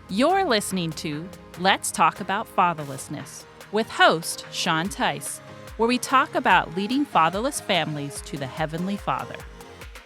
You're listening to Let's Talk About Fatherlessness with host Sean Tice, where we talk about leading fatherless families to the Heavenly Father.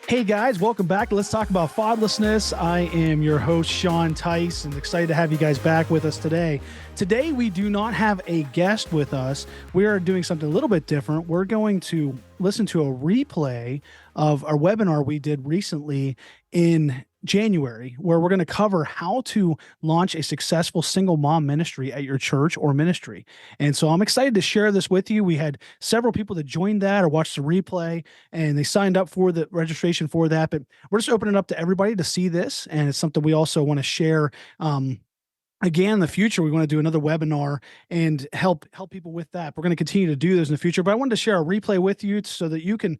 Hey guys, welcome back to Let's Talk About Fatherlessness. I am your host, Sean Tice, and excited to have you guys back with us today. Today, we do not have a guest with us. We are doing something a little bit different. We're going to listen to a replay of our webinar we did recently in January, where we're going to cover how to launch a successful single mom ministry at your church or ministry. And so I'm excited to share this with you. We had several people that joined that or watched the replay, and they signed up for the registration for that. But we're just opening up to everybody to see this. And it's something we also want to share. Again, in the future, we want to do another webinar and help people with that. We're going to continue to do this in the future, but I wanted to share a replay with you so that you can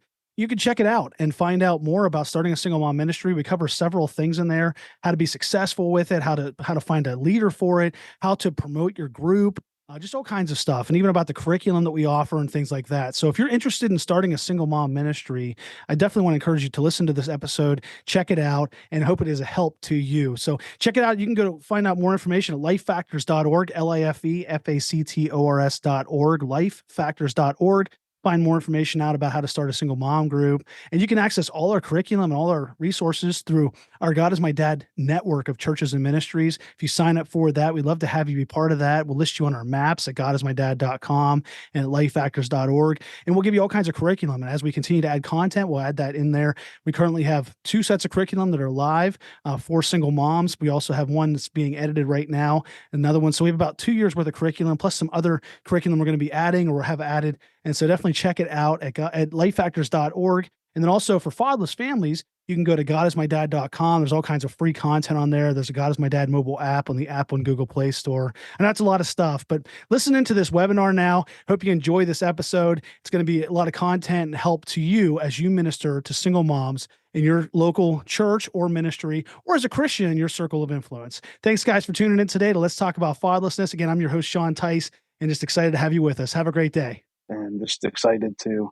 check it out and find out more about starting a single mom ministry. We cover several things in there: how to be successful with it, how to find a leader for it, how to promote your group, just all kinds of stuff, and even about the curriculum that we offer and things like that. So if you're interested in starting a single mom ministry, I definitely want to encourage you to listen to this episode, check it out, and hope it is a help to you. So check it out. You can go to find out more information at lifefactors.org, lifefactors.org, lifefactors.org. Find more information out about how to start a single mom group. And you can access all our curriculum and all our resources through our God is My Dad network of churches and ministries. If you sign up for that, we'd love to have you be part of that. We'll list you on our maps at godismydad.com and at lifefactors.org. And we'll give you all kinds of curriculum. And as we continue to add content, we'll add that in there. We currently have 2 sets of curriculum that are live for single moms. We also have one that's being edited right now, another one. So we have about 2 years worth of curriculum, plus some other curriculum we're going to be adding or have added. And so definitely check it out at lifefactors.org. And then also for fatherless families, you can go to godismydad.com. There's all kinds of free content on there. There's a God is My Dad mobile app on the Apple and Google Play Store. And that's a lot of stuff. But listen into this webinar now. Hope you enjoy this episode. It's going to be a lot of content and help to you as you minister to single moms in your local church or ministry, or as a Christian in your circle of influence. Thanks, guys, for tuning in today to Let's Talk About Fatherlessness. Again, I'm your host, Sean Tice, and just excited to have you with us. Have a great day. And just excited to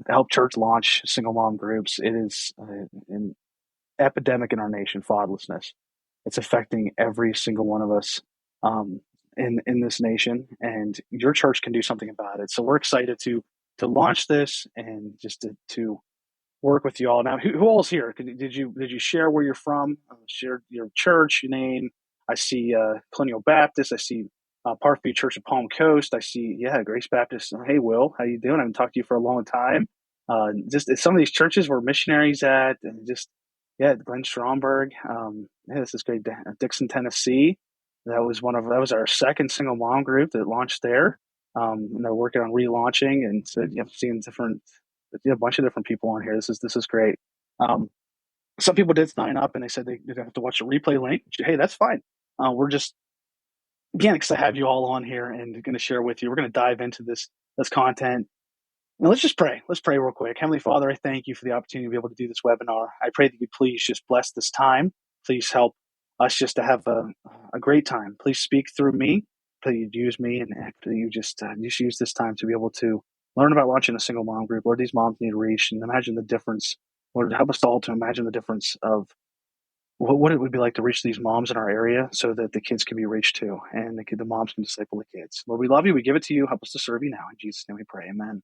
help church launch single mom groups. It is an epidemic in our nation, fatherlessness. It's affecting every single one of us in this nation, and your church can do something about it. So we're excited to launch this and just to work with you all. Now, who all's here? Did you share where you're from? Share your church, your name. I see Colonial Baptist. I see Parkview Church of Palm Coast. I see, Grace Baptist. Hey, Will, how you doing? I haven't talked to you for a long time. Just some of these churches were missionaries at, and Glenn Stromberg. This is great. Dixon, Tennessee. That was our second single mom group that launched there. And they're working on relaunching, and so you have seen a bunch of different people on here. This is great. Some people did sign up, and they said they have to watch the replay link. Hey, that's fine. We're just again excited to have you all on here and going to share with you. We're going to dive into this content. And let's just pray. Let's pray real quick. Heavenly Father, I thank you for the opportunity to be able to do this webinar. I pray that you please just bless this time. Please help us just to have a great time. Please speak through me. Please you'd use me, and you just use this time to be able to learn about launching a single mom group. Lord, these moms need reach, and imagine the difference. Lord, help us all to imagine the difference of what it would be like to reach these moms in our area so that the kids can be reached too, and the moms can disciple the kids. Lord, we love you. We give it to you. Help us to serve you now. In Jesus' name we pray. Amen.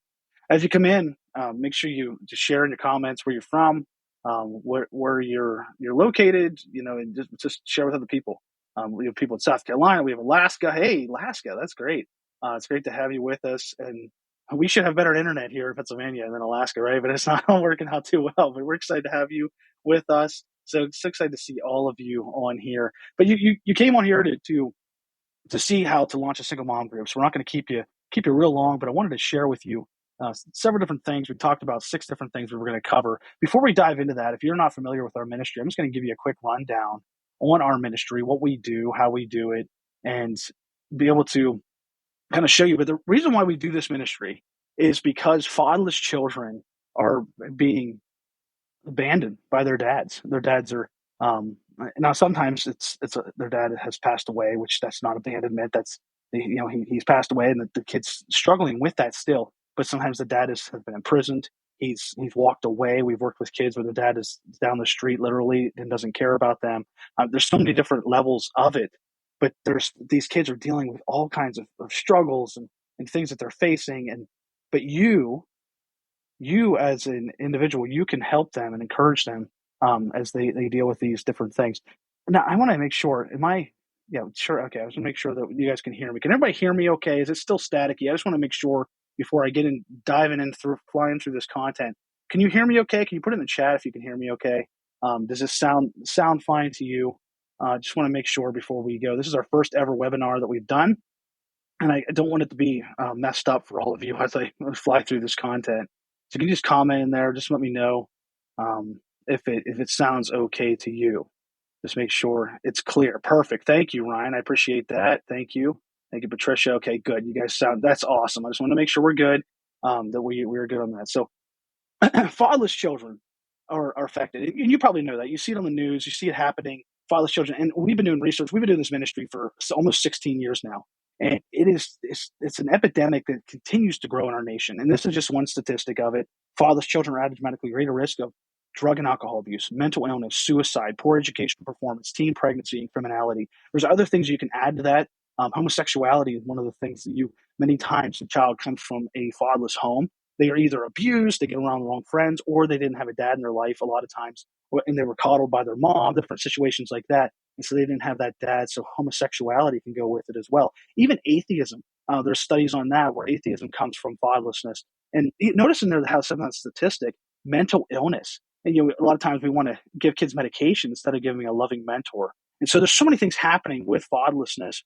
As you come in, make sure you just share in your comments where you're from, where you're located, and just share with other people. We have people in South Carolina. We have Alaska. Hey, Alaska, that's great. It's great to have you with us. And we should have better internet here in Pennsylvania than Alaska, right? But it's not working out too well. But we're excited to have you with us. So excited to see all of you on here. But you came on here to see how to launch a single mom group. So we're not going to keep you real long, but I wanted to share with you several different things. We talked about 6 different things we were going to cover. Before we dive into that, if you're not familiar with our ministry, I'm just going to give you a quick rundown on our ministry, what we do, how we do it, and be able to kind of show you. But the reason why we do this ministry is because fatherless children are being abandoned by their dads. Their dads are now sometimes it's their dad has passed away, which that's not abandonment. That's he's passed away, and the kid's struggling with that still. But sometimes the dad has been imprisoned. He's walked away. We've worked with kids where their dad is down the street literally and doesn't care about them. There's so many different levels of it, but these kids are dealing with all kinds of struggles and things that they're facing. But you as an individual, you can help them and encourage them as they deal with these different things. Now, I want to make sure, yeah, sure. Okay. I just want to make sure that you guys can hear me. Can everybody hear me okay? Is it still staticky? I just want to make sure before I get in, diving in through, flying through this content. Can you hear me okay? Can you put it in the chat if you can hear me okay? Does this sound fine to you? Just want to make sure before we go. This is our first ever webinar that we've done, and I don't want it to be messed up for all of you as I fly through this content. So you can just comment in there. Just let me know if it sounds okay to you. Just make sure it's clear. Perfect. Thank you, Ryan. I appreciate that. Thank you. Thank you, Patricia. Okay, good. You guys that's awesome. I just want to make sure we're good, that we're good on that. So fatherless children are affected. And you probably know that. You see it on the news. You see it happening. Fatherless children. And we've been doing research. We've been doing this ministry for almost 16 years now. And it's an epidemic that continues to grow in our nation. And this is just one statistic of it. Fatherless children are at dramatically greater risk of drug and alcohol abuse, mental illness, suicide, poor educational performance, teen pregnancy, and criminality. There's other things you can add to that. Homosexuality is one of the things that many times a child comes from a fatherless home. They are either abused, they get around the wrong friends, or they didn't have a dad in their life a lot of times, and they were coddled by their mom, different situations like that. And so they didn't have that dad. So homosexuality can go with it as well. Even atheism, there's studies on that where atheism comes from fatherlessness. And notice in there how some of that statistic, mental illness. And a lot of times we want to give kids medication instead of giving a loving mentor. And so there's so many things happening with fatherlessness.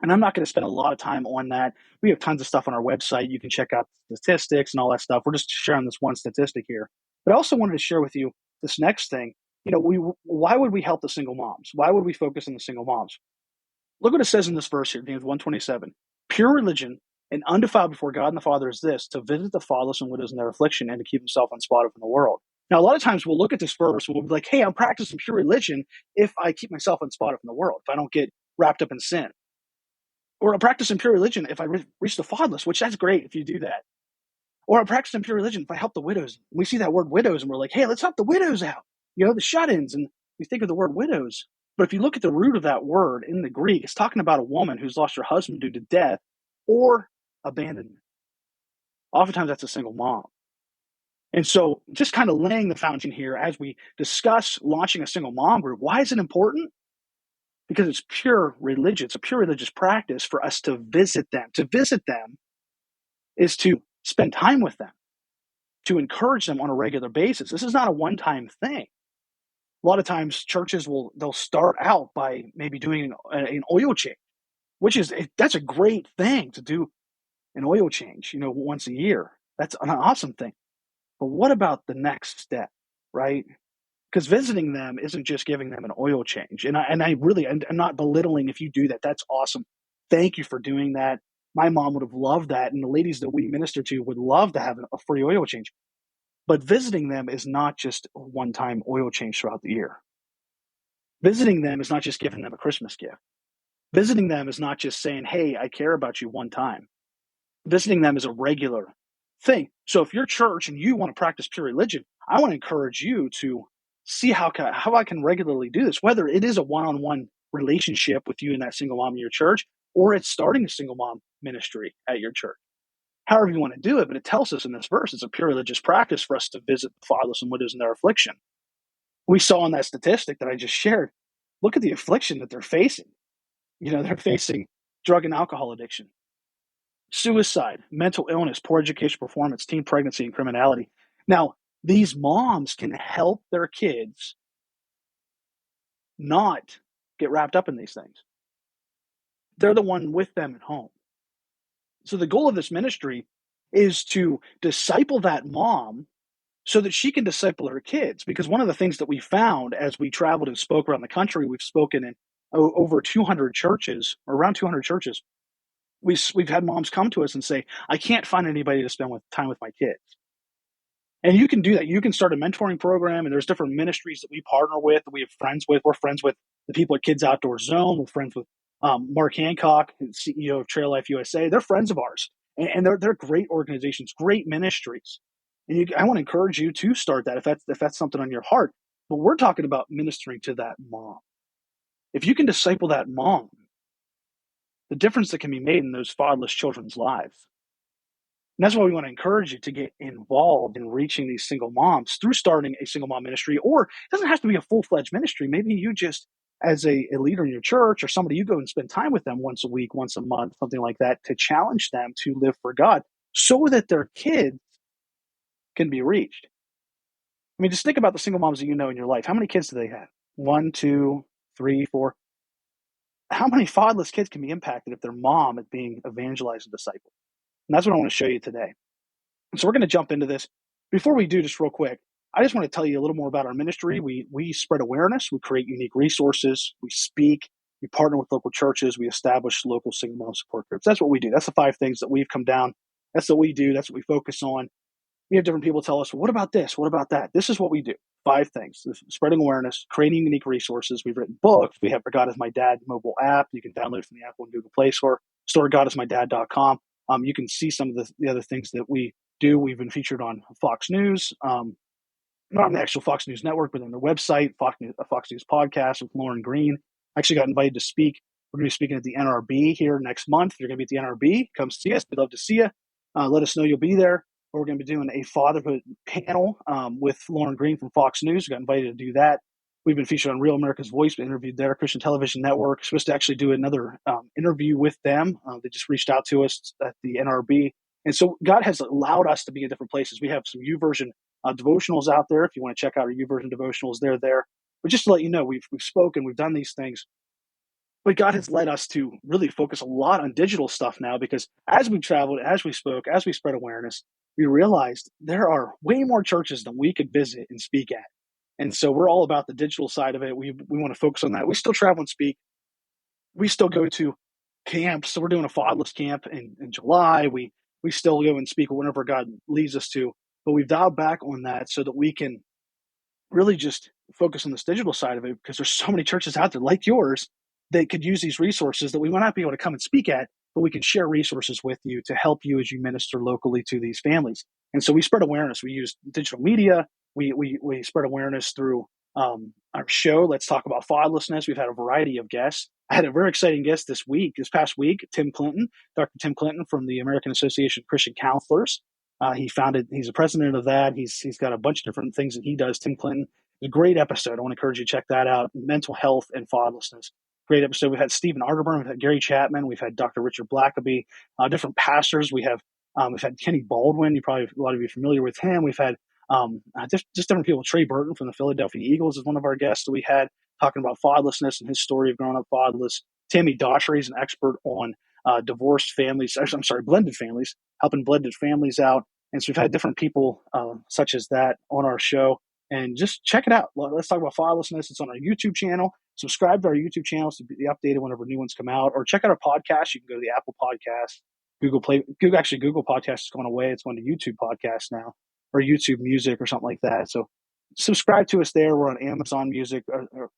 And I'm not going to spend a lot of time on that. We have tons of stuff on our website. You can check out statistics and all that stuff. We're just sharing this one statistic here. But I also wanted to share with you this next thing. Why would we help the single moms? Why would we focus on the single moms? Look what it says in this verse here, James 1:27. Pure religion and undefiled before God and the Father is this, to visit the fatherless and widows in their affliction and to keep himself unspotted from the world. Now, a lot of times we'll look at this verse and we'll be like, hey, I'm practicing pure religion if I keep myself unspotted from the world, if I don't get wrapped up in sin. Or I'm practicing pure religion if I reach the fatherless, which that's great if you do that. Or I'm practicing pure religion if I help the widows. We see that word widows and we're like, hey, let's help the widows out. The shut-ins. And we think of the word widows. But if you look at the root of that word in the Greek, it's talking about a woman who's lost her husband due to death or abandonment. Oftentimes that's a single mom. And so just kind of laying the foundation here as we discuss launching a single mom group. Why is it important? Because it's pure religion. It's a pure religious practice for us to visit them. To visit them is to spend time with them, to encourage them on a regular basis. This is not a one-time thing. A lot of times churches they'll start out by maybe doing an oil change, that's a great thing to do, an oil change, once a year. That's an awesome thing. But what about the next step, right? Because visiting them isn't just giving them an oil change. And I'm not belittling if you do that. That's awesome. Thank you for doing that. My mom would have loved that. And the ladies that we minister to would love to have a free oil change. But visiting them is not just a one-time oil change throughout the year. Visiting them is not just giving them a Christmas gift. Visiting them is not just saying, hey, I care about you one time. Visiting them is a regular thing. So if you're church and you want to practice pure religion, I want to encourage you to see how I can regularly do this, whether it is a one-on-one relationship with you and that single mom in your church, or it's starting a single mom ministry at your church. However you want to do it, but it tells us in this verse, it's a pure religious practice for us to visit the fatherless and widows in their affliction. We saw in that statistic that I just shared, look at the affliction that they're facing. They're facing drug and alcohol addiction, suicide, mental illness, poor education performance, teen pregnancy, and criminality. Now, these moms can help their kids not get wrapped up in these things. They're the one with them at home. So the goal of this ministry is to disciple that mom so that she can disciple her kids. Because one of the things that we found as we traveled and spoke around the country, we've spoken in over 200 churches, or around 200 churches. We've had moms come to us and say, I can't find anybody to spend time with my kids. And you can do that. You can start a mentoring program, and there's different ministries that we partner with, that we have friends with. We're friends with the people at Kids Outdoor Zone. We're friends with Mark Hancock, CEO of Trail Life USA. They're friends of ours, and they're great organizations, great ministries. And I want to encourage you to start that if that's something on your heart. But we're talking about ministering to that mom. If you can disciple that mom, the difference that can be made in those fatherless children's lives. And that's why we want to encourage you to get involved in reaching these single moms through starting a single mom ministry. Or it doesn't have to be a full-fledged ministry. Maybe you just, as a leader in your church or somebody, you go and spend time with them once a week, once a month, something like that, to challenge them to live for God so that their kids can be reached. I mean, just think about the single moms that you know in your life. How many kids do they have? 1, 2, 3, 4. How many fatherless kids can be impacted if their mom is being evangelized and discipled? And that's what I want to show you today. So we're going to jump into this. Before we do, just real quick, I just want to tell you a little more about our ministry. We spread awareness. We create unique resources. We speak. We partner with local churches. We establish local single mom support groups. That's what we do. That's the 5 things that we've come down. That's what we do. That's what we focus on. We have different people tell us, well, what about this? What about that? This is what we do. 5 things: spreading awareness, creating unique resources. We've written books. We have our God is My Dad mobile app. You can download it from the Apple and Google Play Store. GodIsMyDad.com. You can see some of the other things that we do. We've been featured on Fox News, not on the actual Fox News network, but on their website, Fox News podcast with Lauren Green. I actually got invited to speak. We're going to be speaking at the NRB here next month. If you're going to be at the NRB, come see us. We'd love to see you. Let us know you'll be there. We're going to be doing a fatherhood panel with Lauren Green from Fox News. We got invited to do that. We've been featured on Real America's Voice. We interviewed their Christian television network. We're supposed to actually do another interview with them. They just reached out to us at the NRB. And so God has allowed us to be in different places. We have some YouVersion devotionals out there. If you want to check out our YouVersion devotionals, they're there. But just to let you know, we've spoken, we've done these things. But God has led us to really focus a lot on digital stuff now, because as we traveled, as we spoke, as we spread awareness, we realized there are way more churches than we could visit and speak at. And so we're all about the digital side of it. We want to focus on that. We still travel and speak. We still go to camps. So we're doing a fatherless camp in July. We still go and speak whenever God leads us to. But we've dialed back on that so that we can really just focus on this digital side of it, because there's so many churches out there like yours that could use these resources that we might not be able to come and speak at, but we can share resources with you to help you as you minister locally to these families. And so we spread awareness. We use digital media. We spread awareness through our show. Let's talk about fatherlessness. We've had a variety of guests. I had a very exciting guest this past week, Tim Clinton, Dr. Tim Clinton from the American Association of Christian Counselors. He's the president of that. He's got a bunch of different things that he does. Tim Clinton, a great episode. I want to encourage you to check that out. Mental health and fatherlessness. Great episode. We've had Stephen Arterburn, we've had Gary Chapman, we've had Dr. Richard Blackaby, different pastors. We've had Kenny Baldwin. A lot of you are familiar with him. We've had just different people. Trey Burton from the Philadelphia Eagles is one of our guests that we had talking about fatherlessness and his story of growing up fatherless. Tammy Daughtry is an expert on divorced families. I'm sorry, blended families, helping blended families out. And so we've had different people such as that on our show. And just check it out. Let's talk about fatherlessness. It's on our YouTube channel. Subscribe to our YouTube channels to be updated whenever new ones come out. Or check out our podcast. You can go to the Apple Podcast, Google Podcast is going away. It's going to YouTube Podcast now, or YouTube Music or something like that. So subscribe to us there. We're on Amazon Music,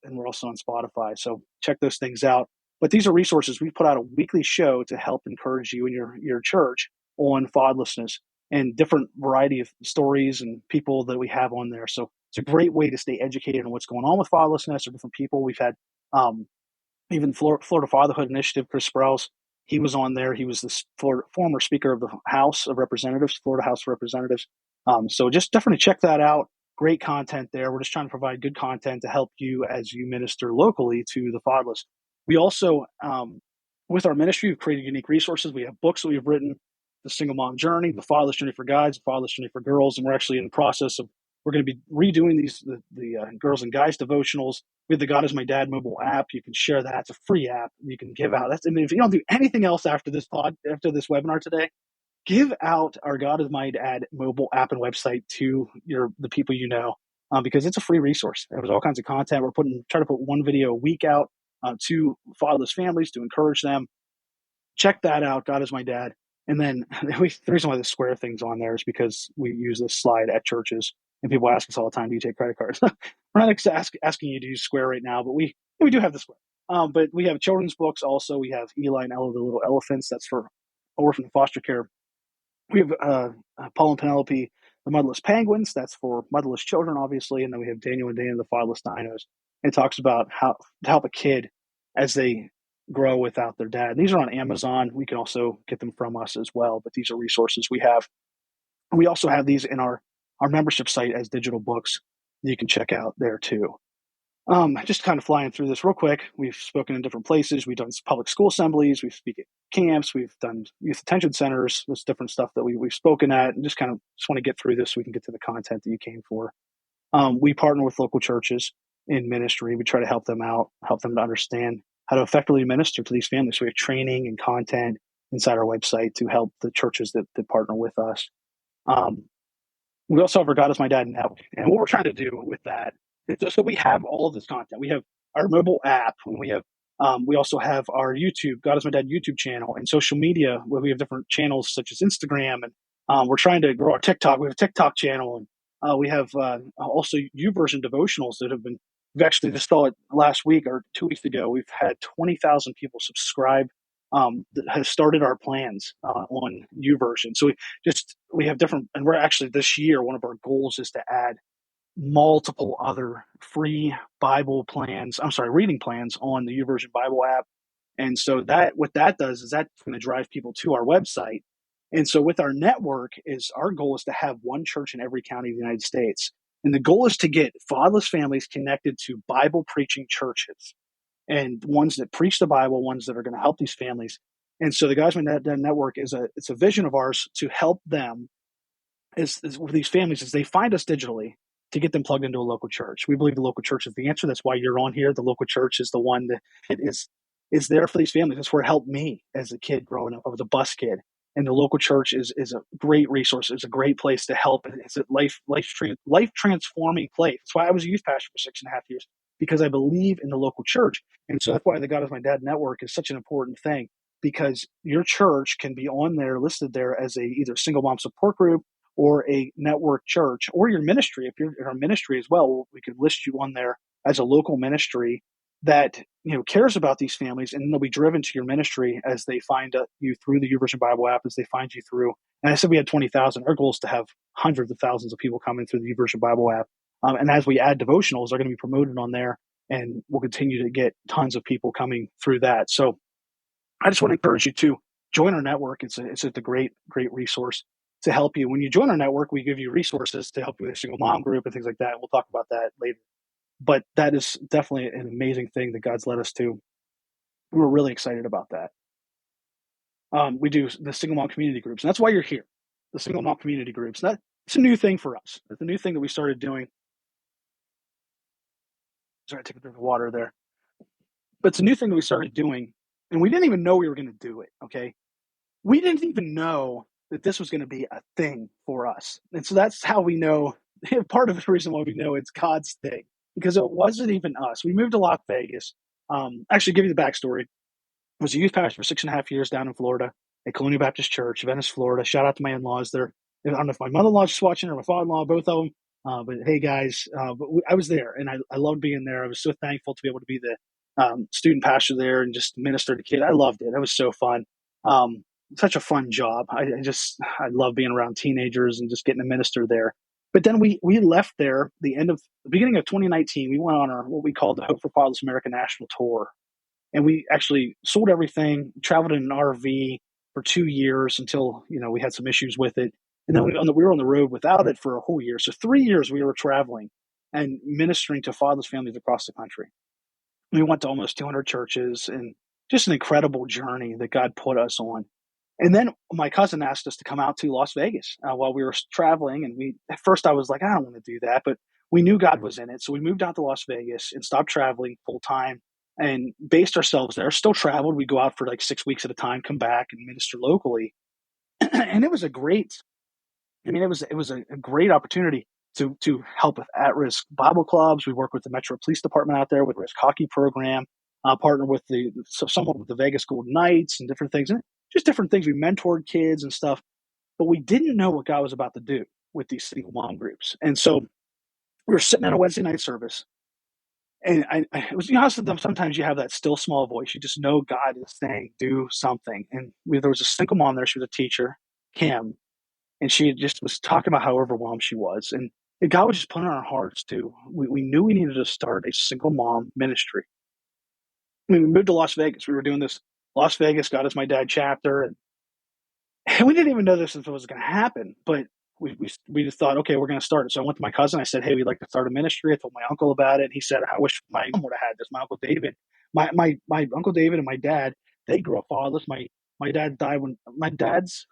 and we're also on Spotify. So check those things out. But these are resources. We put out a weekly show to help encourage you and your church on fatherlessness, and different variety of stories and people that we have on there. So it's a great way to stay educated on what's going on with fatherlessness or different people. We've had even Florida Fatherhood Initiative, Chris Sprouse. He was on there. He was the former Speaker of the House of Representatives, Florida House of Representatives. So just definitely check that out. Great content there. We're just trying to provide good content to help you as you minister locally to the fatherless. We also, with our ministry, we've created unique resources. We have books that we've written: The Single Mom Journey, The Fatherless Journey for Guys, The Fatherless Journey for Girls. And we're actually in the process of, we're going to be redoing the Girls and Guys devotionals. We have the God is My Dad mobile app. You can share that. It's a free app you can give out. If you don't do anything else after this webinar today, give out our God is My Dad mobile app and website to the people you know, because it's a free resource. There's all kinds of content. We're trying to put one video a week out to fatherless families to encourage them. Check that out, God is My Dad. And then the reason why the square thing's on there is because we use this slide at churches, and people ask us all the time, do you take credit cards? We're not asking you to use Square right now, but we do have the Square. But we have children's books also. We have Eli and Ella, the Little Elephants. That's for orphan and foster care. We have Paul and Penelope, the Motherless Penguins. That's for motherless children, obviously. And then we have Daniel and Dana, the Fatherless Dinos. It talks about how to help a kid as they grow without their dad. These are on Amazon. We can also get them from us as well, but these are resources we have. And we also have these in our membership site as digital books that you can check out there too. Just kind of flying through this real quick. We've spoken in different places. We've done public school assemblies. We speak at camps. We've done youth detention centers. There's different stuff that we've spoken at, and just want to get through this so we can get to the content that you came for. We partner with local churches in ministry. We try to help them out, help them to understand how to effectively minister to these families. So we have training and content inside our website to help the churches that partner with us. We also have our God is My Dad network. And what we're trying to do with that is just so we have all of this content. We have our mobile app, and we also have our YouTube, God is My Dad YouTube channel, and social media where we have different channels such as Instagram. And we're trying to grow our TikTok. We have a TikTok channel, and we have also YouVersion devotionals that we've actually just saw it last week or 2 weeks ago. We've had 20,000 people subscribe that has started our plans on YouVersion. So we have different, and we're actually this year, one of our goals is to add multiple other free reading plans on the YouVersion Bible app. And so what that does is that's going to drive people to our website. And so with our network our goal is to have one church in every county of the United States. And the goal is to get fatherless families connected to Bible preaching churches, and ones that preach the Bible, ones that are going to help these families. And so the Guys My Dad Network it's a vision of ours to help them is with these families as they find us digitally, to get them plugged into a local church. We believe the local church is the answer. That's why you're on here. The local church is the one that is there for these families. That's where it helped me as a kid growing up. I was a bus kid. And the local church is a great resource. It's a great place to help. It's a life transforming place. That's why I was a youth pastor for 6.5 years, because I believe in the local church. And so that's why the God is My Dad network is such an important thing, because your church can be on there, listed there as either a single mom support group or a network church, or your ministry. If you're in our ministry as well, we could list you on there as a local ministry that cares about these families, and they'll be driven to your ministry as they find you through the YouVersion Bible app, as they find you through. And I said we had 20,000. Our goal is to have hundreds of thousands of people coming through the YouVersion Bible app. And as we add devotionals, they're going to be promoted on there, and we'll continue to get tons of people coming through that. So I just want to encourage you to join our network. It's a great resource to help you. When you join our network, we give you resources to help you with a single mom group and things like that. We'll talk about that later. But that is definitely an amazing thing that God's led us to. We're really excited about that. We do the single mom community groups, and that's why you're here. The single mom community groups. It's a new thing for us. It's a new thing that we started doing. Sorry, I took a drink of water there. But it's a new thing that we started doing, and we didn't even know we were going to do it, okay? We didn't even know that this was going to be a thing for us. And so that's how we know, part of the reason why we know it's God's thing, because it wasn't even us. We moved to Las Vegas. Actually, give you the backstory. I was a youth pastor for 6.5 years down in Florida at Colonial Baptist Church, Venice, Florida. Shout out to my in-laws there. I don't know if my mother-in-law's just watching or my father-in-law, both of them. But hey, guys, I was there, and I loved being there. I was so thankful to be able to be the student pastor there and just minister to kids. I loved it. It was so fun. Such a fun job. I love being around teenagers and just getting to minister there. But then we left there the beginning of 2019. We went on what we called the Hope for Fatherless America National Tour. And we actually sold everything, traveled in an RV for 2 years until, we had some issues with it. And then we were on the road without it for a whole year. So 3 years we were traveling and ministering to fatherless families across the country. We went to almost 200 churches, and just an incredible journey that God put us on. And then my cousin asked us to come out to Las Vegas while we were traveling. And at first I was like, I don't want to do that, but we knew God was in it. So we moved out to Las Vegas and stopped traveling full time and based ourselves there. Still traveled. We'd go out for like 6 weeks at a time, come back and minister locally. And it was a great opportunity to help with at-risk Bible clubs. We work with the Metro Police Department out there with risk hockey program, partner with somewhat with the Vegas Golden Knights and different things. And just different things. We mentored kids and stuff, but we didn't know what God was about to do with these single mom groups. And so we were sitting at a Wednesday night service, and it was, sometimes you have that still small voice. You just know God is saying, do something. And there was a single mom there. She was a teacher, Kim. and she just was talking about how overwhelmed she was. And God was just putting on our hearts too. We knew we needed to start a single mom ministry. When we moved to Las Vegas, we were doing this Las Vegas God is My Dad chapter, and we didn't even know this was going to happen, but we just thought, okay, we're going to start it. So I went to my cousin. I said, hey, we'd like to start a ministry. I told my uncle about it. He said, I wish my mom would have had this. My uncle David, my uncle David and my dad, they grew up fatherless. My dad died when my dad's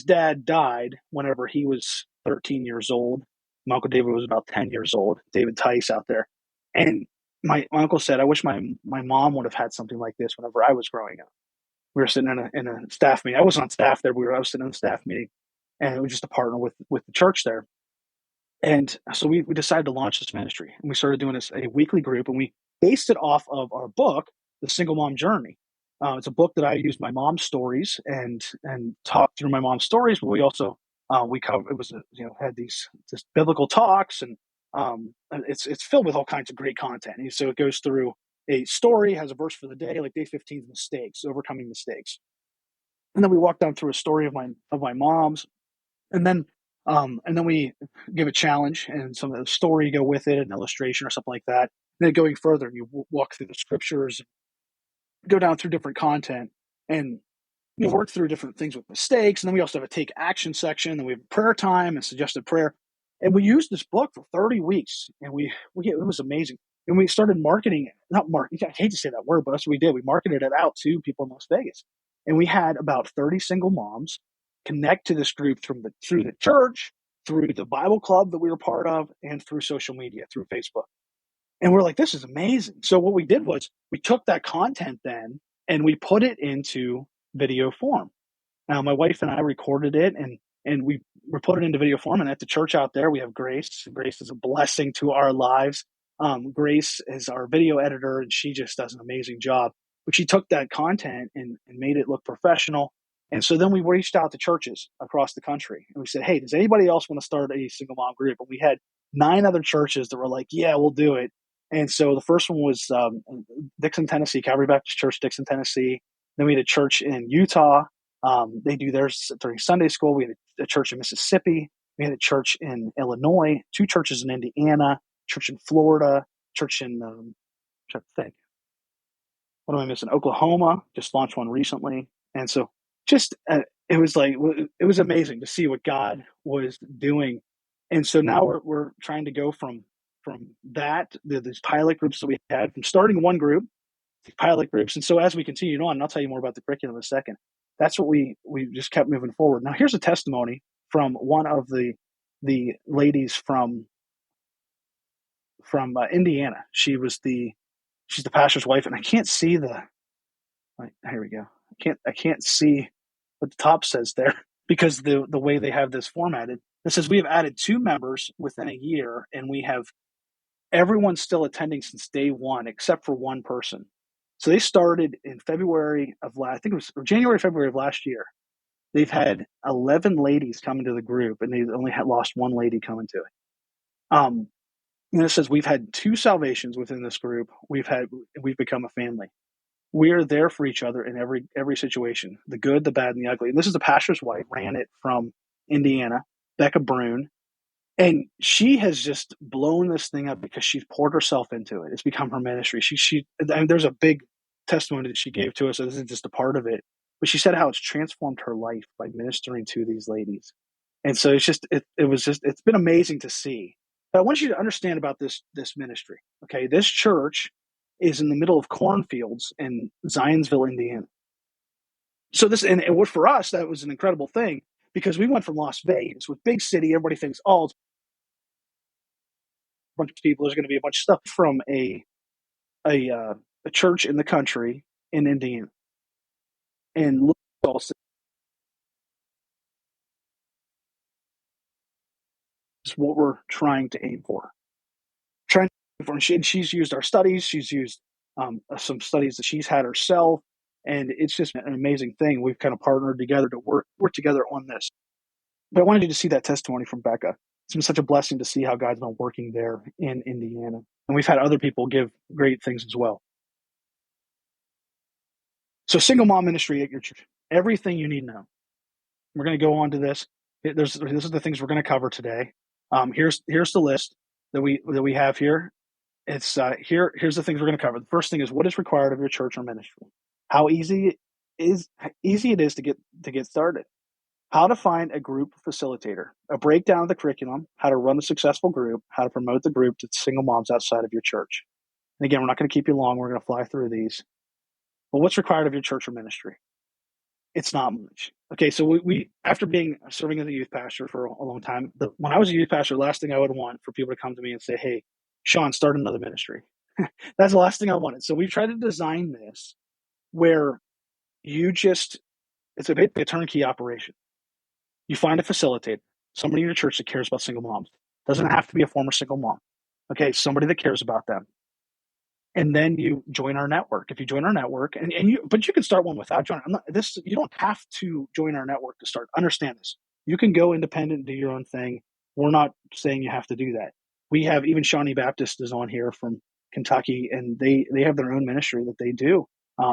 dad died whenever he was 13 years old. My uncle David was about 10 years old. David Tice out there, and my uncle said, I wish my mom would have had something like this whenever I was growing up. We were sitting in a staff meeting. I wasn't on staff there. I was sitting in a staff meeting, and it was just a partner with the church there. And so we decided to launch this ministry, and we started doing this a weekly group, and we based it off of our book, The Single Mom Journey. It's a book that I used my mom's stories and talked through my mom's stories, but we also we covered it was had these just biblical talks, and it's filled with all kinds of great content. And so it goes through a story, has a verse for the day, like day 15's mistakes, overcoming mistakes, and then we walk down through a story of my mom's, and then we give a challenge and some of the story go with it, an illustration or something like that. And then going further, you walk through the scriptures, go down through different content, and you work through different things with mistakes. And then we also have a take action section. Then we have prayer time and suggested prayer. And we used this book for 30 weeks, and it was amazing. And we started marketing it. Not marketing. I hate to say that word, but that's what we did. We marketed it out to people in Las Vegas, and we had about 30 single moms connect to this group through the church, through the Bible club that we were part of, and through social media, through Facebook. And we're like, this is amazing. So what we did was we took that content then and we put it into video form. Now, my wife and I recorded it, and we put it into video form. And at the church out there, we have Grace. Grace is a blessing to our lives. Grace is our video editor, and she just does an amazing job. But she took that content and made it look professional. And so then we reached out to churches across the country, and we said, hey, does anybody else want to start a single mom group? And we had 9 other churches that were like, yeah, we'll do it. And so the first one was Dixon, Tennessee, Calvary Baptist Church, Dixon, Tennessee. Then we had a church in Utah. They do theirs during Sunday school. We had a church in Mississippi. We had a church in Illinois, 2 churches in Indiana, church in Florida, church in, I'm trying to think, what am I missing? Oklahoma, just launched one recently. And so just, it was amazing to see what God was doing. And so now we're trying to go from that, these pilot groups that we had, from starting one group to pilot groups. And so as we continued on, and I'll tell you more about the curriculum in a second, that's what we just kept moving forward. Now, here's a testimony from one of the ladies from Indiana. She's the pastor's wife, and I can't see here we go. I can't see what the top says there because the way they have this formatted. It says we have added 2 members within a year, and we have everyone's still attending since day 1 except for one person. So they started in February of I think it was January, February of last year. They've had 11 ladies come into the group, and they've only lost 1 lady coming to it. And it says we've had 2 salvations within this group. We've become a family. We are there for each other in every situation, the good, the bad, and the ugly. And this is the pastor's wife, ran it from Indiana, Becca Brune. And she has just blown this thing up because she's poured herself into it. It's become her ministry. There's a big testimony that she gave to us. So this is just a part of it. But she said how it's transformed her life by ministering to these ladies. And so it's been amazing to see. But I want you to understand about this ministry. Okay, this church is in the middle of cornfields in Zionsville, Indiana. So for us, that was an incredible thing because we went from Las Vegas, with big city, everybody thinks, oh, it's a bunch of people, there's going to be a bunch of stuff, from a church in the country in Indiana. And is what we're trying to aim for. She's used our studies. She's used some studies that she's had herself. And it's just an amazing thing. We've kind of partnered together to work together on this. But I wanted you to see that testimony from Becca. It's been such a blessing to see how God's been working there in Indiana. And we've had other people give great things as well. So single mom ministry at your church, everything you need to know. We're going to go on to this. This is the things we're going to cover today. Here's the list that we have here. It's here's the things we're going to cover. The first thing is what is required of your church or ministry. How easy it is to get started. How to find a group facilitator, a breakdown of the curriculum, how to run a successful group, how to promote the group to single moms outside of your church. And again, we're not going to keep you long. We're going to fly through these. But what's required of your church or ministry? It's not much. Okay, so we after serving as a youth pastor for a long time, when I was a youth pastor, the last thing I would want for people to come to me and say, "Hey, Sean, start another ministry." That's the last thing I wanted. So we've tried to design this where it's a turnkey operation. You find a facilitator, somebody in your church that cares about single moms. Doesn't have to be a former single mom. Okay, somebody that cares about them. And then you join our network. If you join our network, but you can start one without joining. You don't have to join our network to start. Understand this. You can go independent and do your own thing. We're not saying you have to do that. We have even Shawnee Baptist is on here from Kentucky, and they have their own ministry that they do.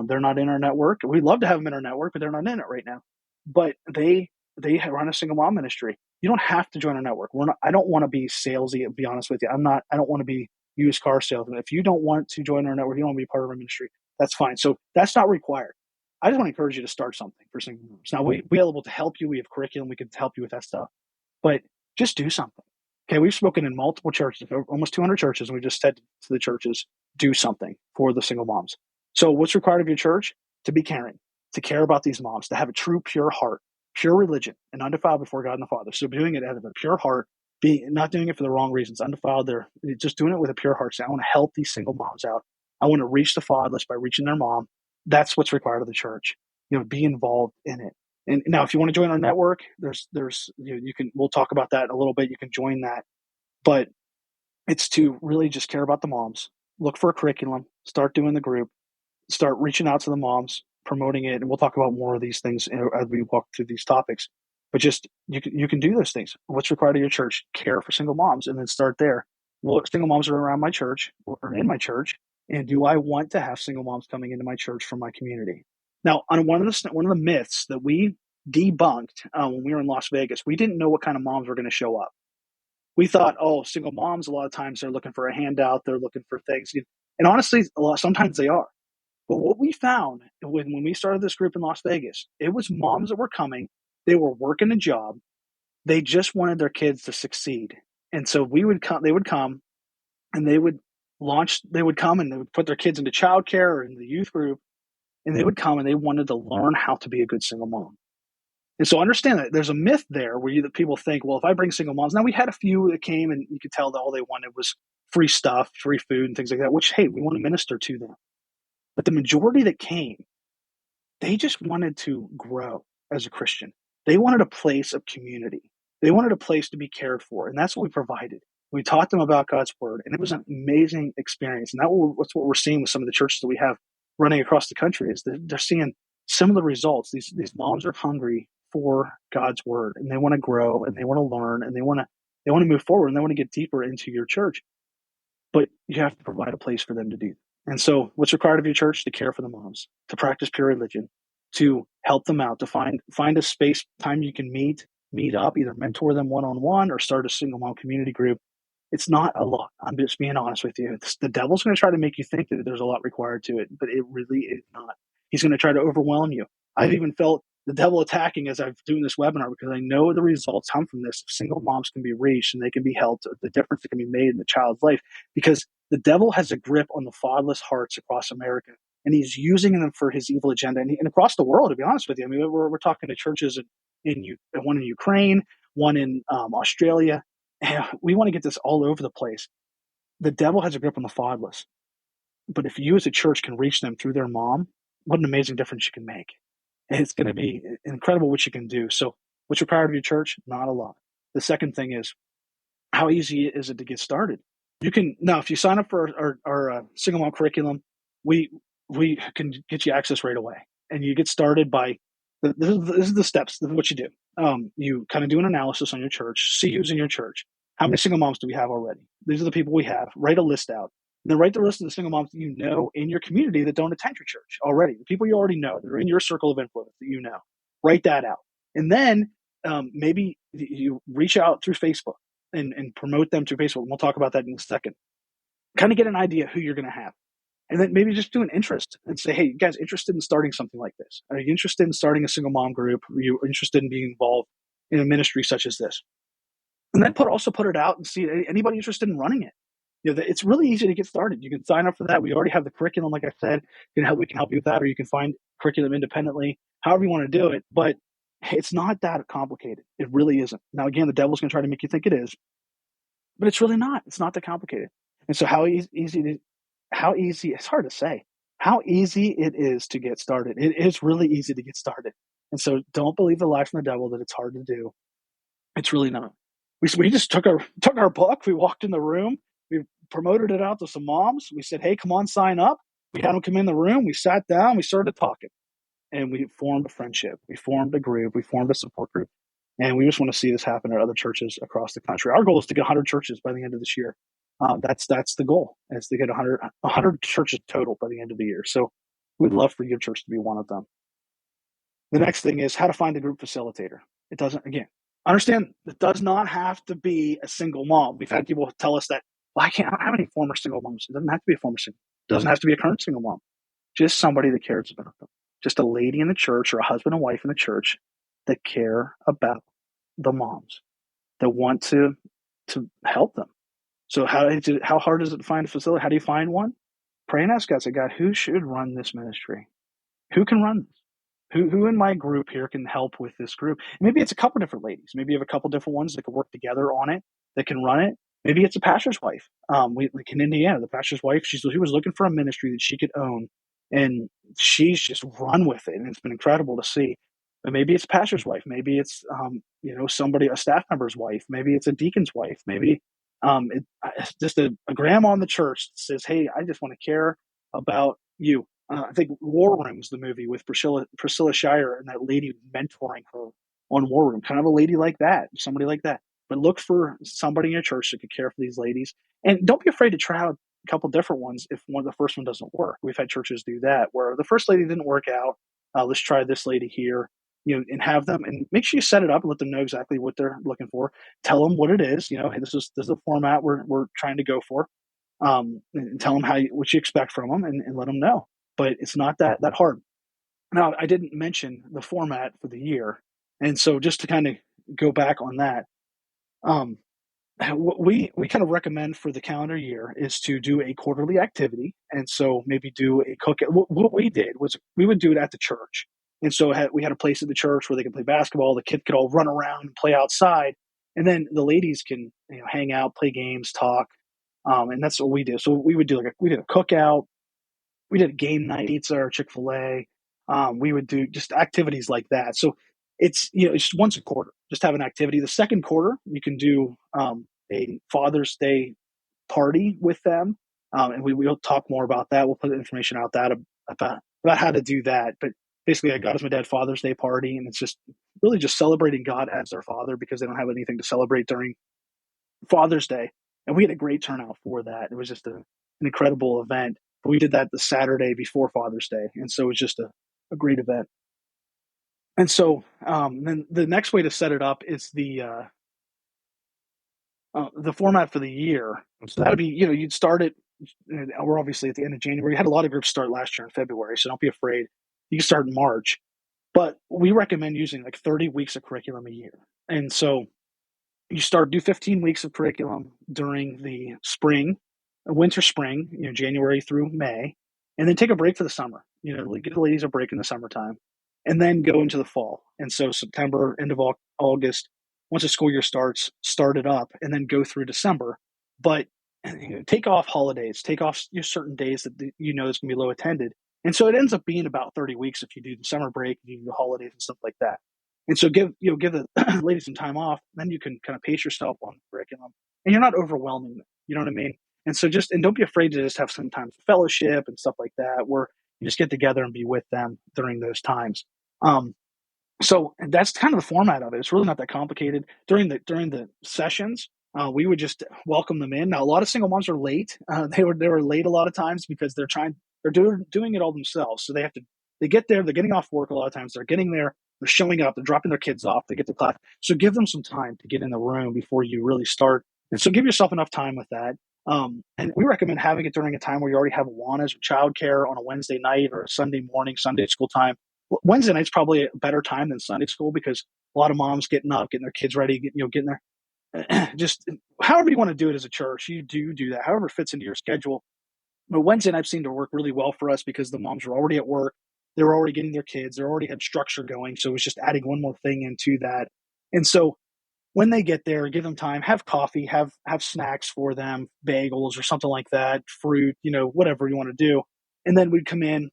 They're not in our network. We'd love to have them in our network, but they're not in it right now. But they run a single mom ministry. You don't have to join our network. I don't want to be salesy. To be honest with you, I don't want to be used car salesman. If you don't want to join our network, you don't want to be part of our ministry, that's fine. So that's not required. I just want to encourage you to start something for single moms. Now, we're able to help you. We have curriculum. We can help you with that stuff. But just do something. Okay, we've spoken in multiple churches, almost 200 churches, and we just said to the churches, do something for the single moms. So what's required of your church? To be caring, to care about these moms, to have a true, pure heart, pure religion, and undefiled before God and the Father. So doing it out of a pure heart, not doing it for the wrong reasons, undefiled. They're just doing it with a pure heart. Saying, I want to help these single moms out. I want to reach the fatherless by reaching their mom. That's what's required of the church. Be involved in it. And now, if you want to join our network, we'll talk about that in a little bit. You can join that, but it's to really just care about the moms. Look for a curriculum. Start doing the group. Start reaching out to the moms, promoting it, and we'll talk about more of these things as we walk through these topics. But just you can do those things. What's required of your church? Care for single moms, and then start there. What single moms are around my church or in my church, and do I want to have single moms coming into my church from my community? Now, on one of the myths that we debunked when we were in Las Vegas, we didn't know what kind of moms were going to show up. We thought, single moms, a lot of times they're looking for a handout, they're looking for things, and honestly, sometimes they are. But what we found when we started this group in Las Vegas, it was moms that were coming. They were working a job. They just wanted their kids to succeed. And so they would come and they would come and they would put their kids into childcare or in the youth group. And they would come and they wanted to learn how to be a good single mom. And so understand that there's a myth there where people think, well, if I bring single moms, now we had a few that came and you could tell that all they wanted was free stuff, free food and things like that, which, hey, we want to minister to them. But the majority that came, they just wanted to grow as a Christian. They wanted a place of community. They wanted a place to be cared for. And that's what we provided. We taught them about God's word. And it was an amazing experience. And that's what we're seeing with some of the churches that we have running across the country is they're seeing similar results. These moms are hungry for God's word. And they want to grow and they want to learn and they want to move forward and they want to get deeper into your church. But you have to provide a place for them to do that. And so what's required of your church? To care for the moms, to practice pure religion, to help them out, to find a space, time you can meet up, either mentor them one-on-one or start a single mom community group. It's not a lot. I'm just being honest with you. The devil's going to try to make you think that there's a lot required to it, but it really is not. He's going to try to overwhelm you. I've even felt the devil attacking as I'm doing this webinar because I know the results come from this. Single moms can be reached and they can be helped. The difference that can be made in the child's life because the devil has a grip on the fatherless hearts across America, and he's using them for his evil agenda and across the world, to be honest with you. I mean, we're talking to churches one in Ukraine, one in Australia. We want to get this all over the place. The devil has a grip on the fatherless. But if you as a church can reach them through their mom, what an amazing difference you can make. And it's going to be incredible what you can do. So what's required of your church? Not a lot. The second thing is, how easy is it to get started? You can now, if you sign up for our single mom curriculum, we can get you access right away, and you get started by this is the steps. This is what you do. You kind of do an analysis on your church, see who's in your church. How many single moms do we have already? These are the people we have. Write a list out, and then write the list of the single moms that you know in your community that don't attend your church already. The people you already know, that are in your circle of influence that you know. Write that out, and then maybe you reach out through Facebook and promote them through Facebook. We'll talk about that in a second. Kind of get an idea who you're going to have. And then maybe just do an interest and say, hey, you guys interested in starting something like this? Are you interested in starting a single mom group? Are you interested in being involved in a ministry such as this? And then also put it out and see anybody interested in running it. It's really easy to get started. You can sign up for that. We already have the curriculum, like I said. We can help you with that, or you can find curriculum independently, however you want to do it. But it's not that complicated. It really isn't. Now, again, the devil's going to try to make you think it is, but it's really not. It's not that complicated. And so how easy, it's hard to say, how easy it is to get started. It is really easy to get started. And so don't believe the lie from the devil that it's hard to do. It's really not. We just took our book. We walked in the room. We promoted it out to some moms. We said, hey, come on, sign up. We had them come in the room. We sat down. We started talking. And we formed a friendship. We formed a group. We formed a support group. And we just want to see this happen at other churches across the country. Our goal is to get 100 churches by the end of this year. That's the goal, is to get 100 churches total by the end of the year. So we'd love for your church to be one of them. The next thing is how to find a group facilitator. It doesn't, again, understand, it does not have to be a single mom. We've had people tell us that, well, I don't have any former single moms. It doesn't have to be a former single. It doesn't have to be a current single mom. Just somebody that cares about them. Just a lady in the church or a husband and wife in the church that care about the moms, that want to help them. So how hard is it to find a facility? How do you find one? Pray and ask God, say, God, who should run this ministry? Who can run this? Who in my group here can help with this group? Maybe it's a couple different ladies. Maybe you have a couple different ones that can work together on it, that can run it. Maybe it's a pastor's wife. Like in Indiana, the pastor's wife, she was looking for a ministry that she could own, and she's just run with it, and it's been incredible to see. But maybe it's a pastor's wife. Maybe it's somebody, a staff member's wife. Maybe it's a deacon's wife. Maybe it's just a grandma in the church that says, hey, I just want to care about you. I think War Room's the movie with Priscilla Shire and that lady mentoring her on War Room. Kind of a lady like that, somebody like that. But look for somebody in your church that could care for these ladies. And don't be afraid to try out a couple different ones if the first one doesn't work. We've had churches do that, where the first lady didn't work out. Let's try this lady here, and have them, and make sure you set it up and let them know exactly what they're looking for. Tell them what it is. Hey, this is the format we're trying to go for. And tell them what you expect from them, and let them know. But it's not that hard. Now, I didn't mention the format for the year, and so just to kind of go back on that, what we kind of recommend for the calendar year is to do a quarterly activity, and so maybe do a cook. What we did was we would do it at the church, and so we had a place at the church where they could play basketball. The kids could all run around and play outside, and then the ladies can hang out, play games, talk, and that's what we did. So we would do we did a cookout. We did a game night, pizza or Chick-fil-A. We would do just activities like that. So it's just once a quarter, just have an activity. The second quarter, you can do a Father's Day party with them, and we'll talk more about that. We'll put information out about how to do that. But basically, I got us my dad Father's Day party, and it's just really just celebrating God as their father, because they don't have anything to celebrate during Father's Day. And we had a great turnout for that. It was just an incredible event. But we did that the Saturday before Father's Day, and so it was just a great event. And so then the next way to set it up is the format for the year. So that would be, you'd start it. We're obviously at the end of January. We had a lot of groups start last year in February, so don't be afraid. You can start in March, but we recommend using 30 weeks of curriculum a year. And so you do 15 weeks of curriculum during the winter, spring, January through May, and then take a break for the summer. Get the ladies a break in the summertime, and then go into the fall. And so September, end of August, once the school year starts, start it up, and then go through December. But take off holidays, take off certain days that it's going to be low attended. And so it ends up being about 30 weeks if you do the summer break, you do the holidays and stuff like that. And so give the ladies some time off, then you can kind of pace yourself on the curriculum, and you're not overwhelming them. You know what I mean? And so and don't be afraid to just have some time for fellowship and stuff like that, where you just get together and be with them during those times. So that's kind of the format of it. It's really not that complicated. During the sessions, we would just welcome them in. Now, a lot of single moms are late. They were late a lot of times because they're doing it all themselves. So they have to they get there, they're getting off work a lot of times. They're getting there, they're showing up, they're dropping their kids off, they get to class. So give them some time to get in the room before you really start. And so give yourself enough time with that. And we recommend having it during a time where you already have Awanas or childcare on a Wednesday night or a Sunday morning, Sunday school time. Wednesday night's probably a better time than Sunday school because a lot of moms getting up, getting their kids ready, getting there. Just however you want to do it as a church, you do that. However it fits into your schedule. But Wednesday night seemed to work really well for us because the moms were already at work. They were already getting their kids. They already had structure going. So it was just adding one more thing into that. And so when they get there, give them time, have coffee, have snacks for them, bagels or something like that, fruit, whatever you want to do. And then we'd come in,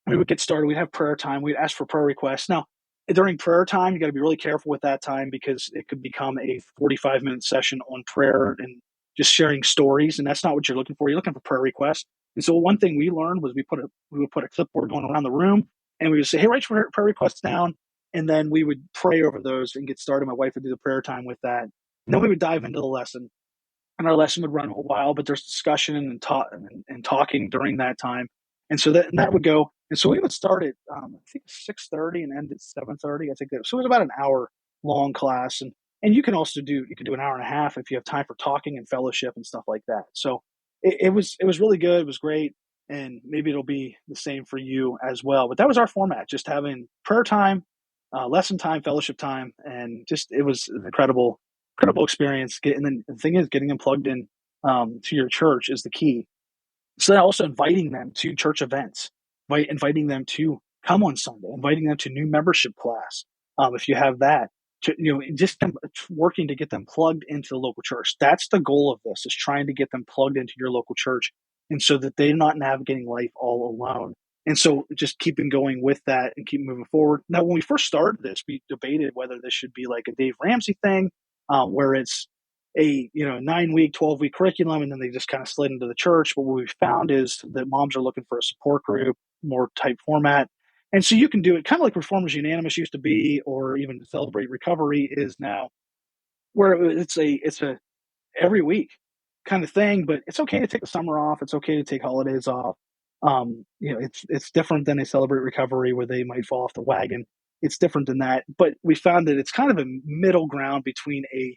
we would get started. We'd have prayer time. We'd ask for prayer requests. Now, during prayer time, you got to be really careful with that time because it could become a 45-minute session on prayer and just sharing stories. And that's not what you're looking for. You're looking for prayer requests. And so one thing we learned was we would put a clipboard going around the room and we would say, hey, write your prayer requests down. And then we would pray over those and get started. My wife would do the prayer time with that. And then we would dive into the lesson. And our lesson would run a while, but there's discussion and talking during that time. And so that would go. And so we would start at, I think 6:30 and end at 7:30. I think so it was about an hour long class. And you can do an hour and a half if you have time for talking and fellowship and stuff like that. So it was really good. It was great. And maybe it'll be the same for you as well. But that was our format, just having prayer time, lesson time, fellowship time. And just, it was an incredible experience. And then the thing is, getting them plugged in to your church is the key. So then also inviting them to church events, inviting them to come on Sunday, inviting them to new membership class. If you have that, just working to get them plugged into the local church. That's the goal of this, is trying to get them plugged into your local church. And so that they're not navigating life all alone. And so just keeping going with that and keep moving forward. Now, when we first started this, we debated whether this should be like a Dave Ramsey thing, where it's a 9-week, 12-week curriculum, and then they just kind of slid into the church. But what we found is that moms are looking for a support group, more type format. And so you can do it kind of like Reformers Unanimous used to be, or even Celebrate Recovery is now, where it's a every week kind of thing. But it's okay to take the summer off. It's okay to take holidays off. It's different than a Celebrate Recovery where they might fall off the wagon. It's different than that. But we found that it's kind of a middle ground between a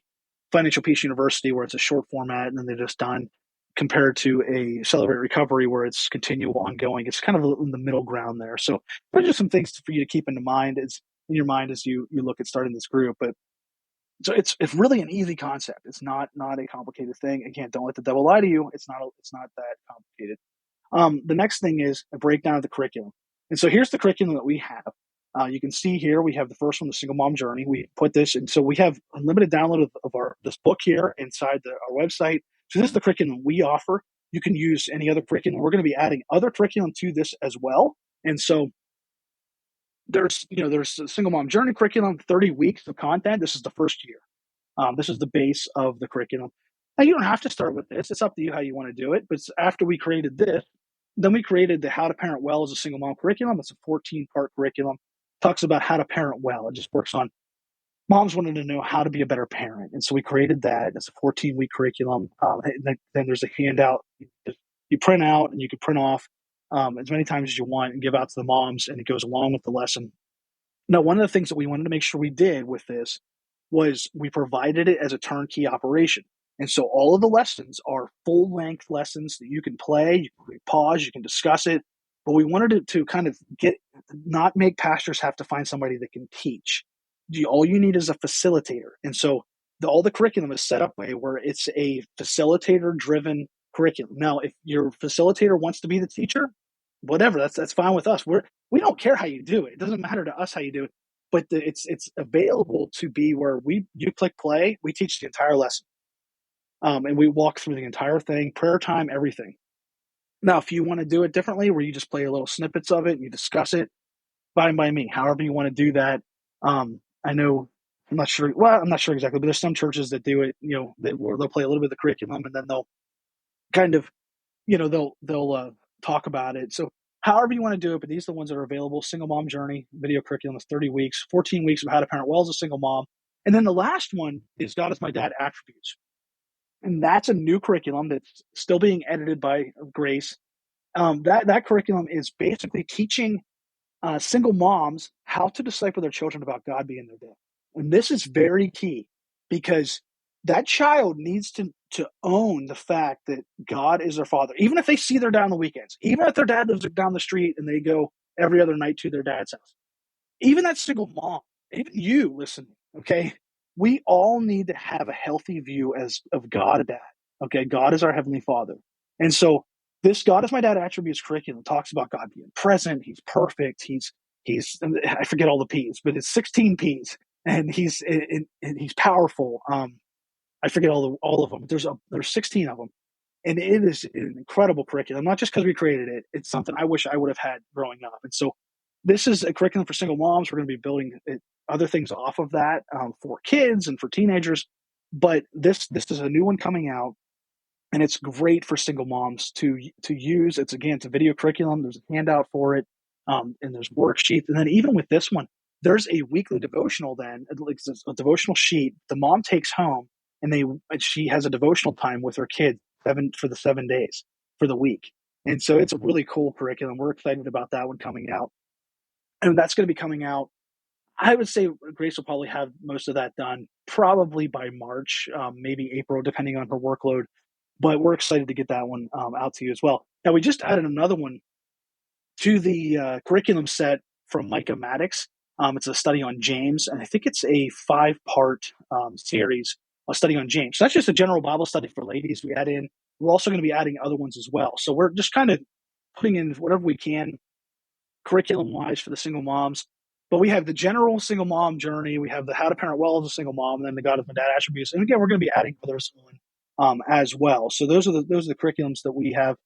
Financial Peace University, where it's a short format and then they're just done, compared to a Celebrate Recovery where it's continual, ongoing. It's kind of in the middle ground there. So there's just some things for you to keep in your mind as you look at starting this group. But so it's really an easy concept. It's not a complicated thing. Again, don't let the devil lie to you. It's not that complicated. The next thing is a breakdown of the curriculum. And so here's the curriculum that we have. You can see here, we have the first one, the Single Mom Journey. We put this, and so we have unlimited download of this book here inside our website. So this is the curriculum we offer. You can use any other curriculum. We're going to be adding other curriculum to this as well. And so there's a Single Mom Journey curriculum, 30 weeks of content. This is the first year. This is the base of the curriculum. Now, you don't have to start with this. It's up to you how you want to do it. But after we created this, then we created the How to Parent Well as a Single Mom curriculum. It's a 14-part curriculum. Talks about how to parent well. It just works on moms wanted to know how to be a better parent. And so we created that. It's a 14-week curriculum. Then there's a handout you print out and you can print off as many times as you want and give out to the moms, and it goes along with the lesson. Now, one of the things that we wanted to make sure we did with this was we provided it as a turnkey operation. And so all of the lessons are full-length lessons that you can play, you can pause, you can discuss it. But we wanted it to kind of not make pastors have to find somebody that can teach. All you need is a facilitator. And so all the curriculum is set up where it's a facilitator-driven curriculum. Now, if your facilitator wants to be the teacher, whatever, that's fine with us. We don't care how you do it. It doesn't matter to us how you do it. But it's available to be where you click play, we teach the entire lesson. And we walk through the entire thing, prayer time, everything. Now, if you want to do it differently, where you just play little snippets of it and you discuss it, fine by me. However you want to do that. I know, I'm not sure exactly, but there's some churches that do it, they'll play a little bit of the curriculum and then they'll kind of, they'll talk about it. So however you want to do it, but these are the ones that are available. Single Mom Journey video curriculum is 30 weeks, 14 weeks of how to parent well as a single mom. And then the last one is God is My Dad Attributes. And that's a new curriculum that's still being edited by Grace. That curriculum is basically teaching single moms how to disciple their children about God being their dad. And this is very key because that child needs to own the fact that God is their father, even if they see their dad on the weekends, even if their dad lives down the street and they go every other night to their dad's house. Even that single mom, even you listening, okay? We all need to have a healthy view as of God a dad. Okay, God is our heavenly Father, and so this God is my dad attributes curriculum talks about God being present. He's perfect. He's I forget all the P's, but it's 16 P's, and he's powerful. I forget all of them. But there's 16 of them, and it is an incredible curriculum. Not just because we created it; it's something I wish I would have had growing up. And so, this is a curriculum for single moms. We're going to be building other things off of that for kids and for teenagers. But this is a new one coming out, and it's great for single moms to use. It's a video curriculum. There's a handout for it, and there's worksheets. And then even with this one, there's a weekly devotional. Then like a devotional sheet the mom takes home, and she has a devotional time with her kid 7 days for the week. And so it's a really cool curriculum. We're excited about that one coming out, and that's going to be coming out. I would say Grace will probably have most of that done probably by March, maybe April, depending on her workload. But we're excited to get that one out to you as well. Now, we just added another one to the curriculum set from Micah Maddox. It's a study on James, and I think it's a 5-part series, a study on James. So that's just a general Bible study for ladies we add in. We're also going to be adding other ones as well. So we're just kind of putting in whatever we can curriculum-wise for the single moms. But we have the general single mom journey. We have the how to parent well as a single mom, and then the God is my dad attributes. And again, we're going to be adding others on as well. So those are the curriculums that we have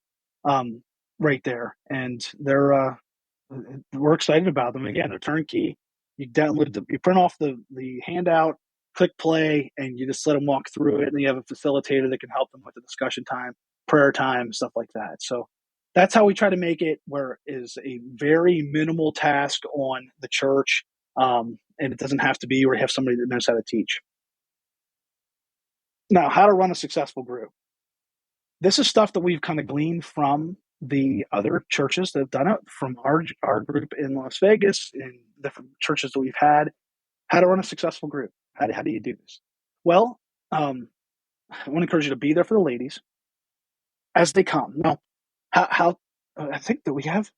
right there, and we're excited about them. Again, they're turnkey. You print off the handout, click play, and you just let them walk through it. And you have a facilitator that can help them with the discussion time, prayer time, stuff like that. So that's how we try to make it where it is a very minimal task on the church, and it doesn't have to be where you have somebody that knows how to teach. Now, how to run a successful group. This is stuff that we've kind of gleaned from the other churches that have done it, from our group in Las Vegas and different churches that we've had. How to run a successful group. How do you do this? Well, I want to encourage you to be there for the ladies as they come. Now, how I think that we have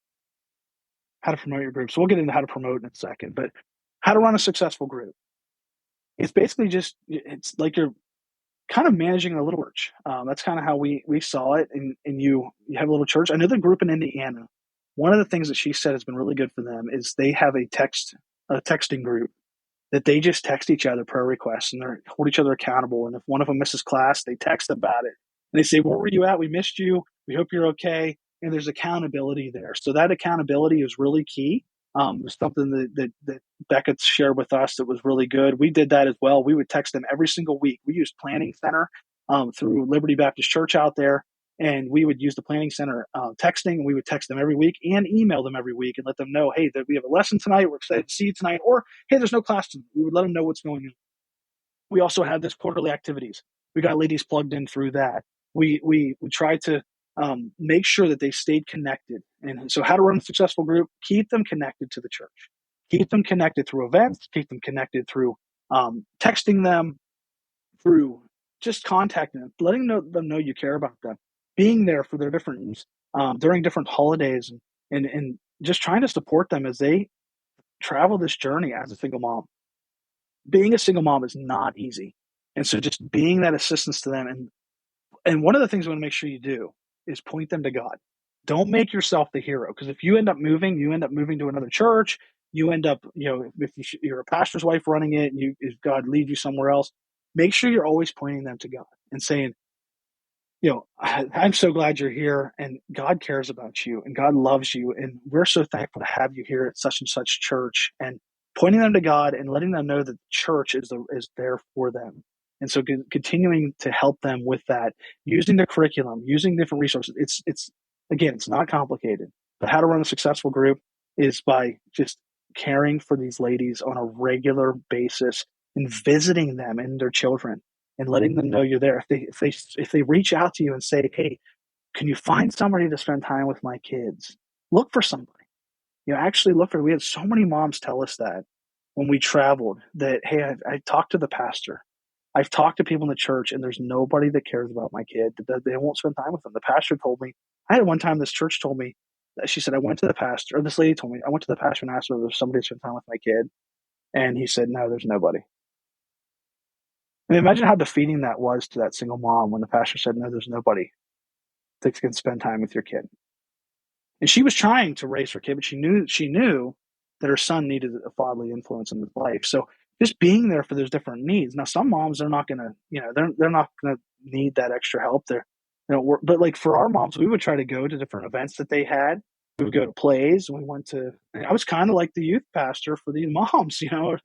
how to promote your group. So we'll get into how to promote in a second, but how to run a successful group. It's basically it's like you're kind of managing a little church. That's kind of how we saw it. And you have a little church. I know the group in Indiana. One of the things that she said has been really good for them is they have a texting group that they just text each other prayer requests, and they hold each other accountable. And if one of them misses class, they text about it. And they say, "Where were you at? We missed you. We hope you're okay." And there's accountability there. So that accountability is really key. It's something that Becca shared with us that was really good. We did that as well. We would text them every single week. We used Planning Center through Liberty Baptist Church out there, and we would use the Planning Center texting, and we would text them every week and email them every week and let them know, hey, that we have a lesson tonight. We're excited to see you tonight. Or, hey, there's no class tonight. We would let them know what's going on. We also had this quarterly activities. We got ladies plugged in through that. We tried to make sure that they stayed connected. And so how to run a successful group, keep them connected to the church. Keep them connected through events, keep them connected through texting them, through just contacting them, letting them know you care about them, being there for their different needs during different holidays, and just trying to support them as they travel this journey as a single mom. Being a single mom is not easy. And so just being that assistance to them. And one of the things we want to make sure you do is point them to God. Don't make yourself the hero, because if you end up moving to another church. You end up, if you're a pastor's wife running it, and if God leads you somewhere else, make sure you're always pointing them to God and saying, I'm so glad you're here, and God cares about you, and God loves you, and we're so thankful to have you here at such and such church, and pointing them to God and letting them know that the church is there for them. And so continuing to help them with that, using the curriculum, using different resources. It's not complicated, but how to run a successful group is by just caring for these ladies on a regular basis and visiting them and their children and letting them know you're there. If they reach out to you and say, hey, can you find somebody to spend time with my kids? Look for somebody. actually look for it. We had so many moms tell us that when we traveled that, hey, I talked to the pastor. I've talked to people in the church, and there's nobody that cares about my kid. That they won't spend time with them. The pastor told me. I had one time this church told me that she said, I went to the pastor, or this lady told me, I went to the pastor and asked her if there's somebody to spend time with my kid. And he said, no, there's nobody. And imagine how defeating that was to that single mom when the pastor said, no, there's nobody that can spend time with your kid. And she was trying to raise her kid, but she knew that her son needed a fatherly influence in his life. So just being there for those different needs. Now, some moms are not going to, they're not going to need that extra help. But like for our moms, we would try to go to different events that they had. We would go to plays. I was kind of like the youth pastor for these moms, I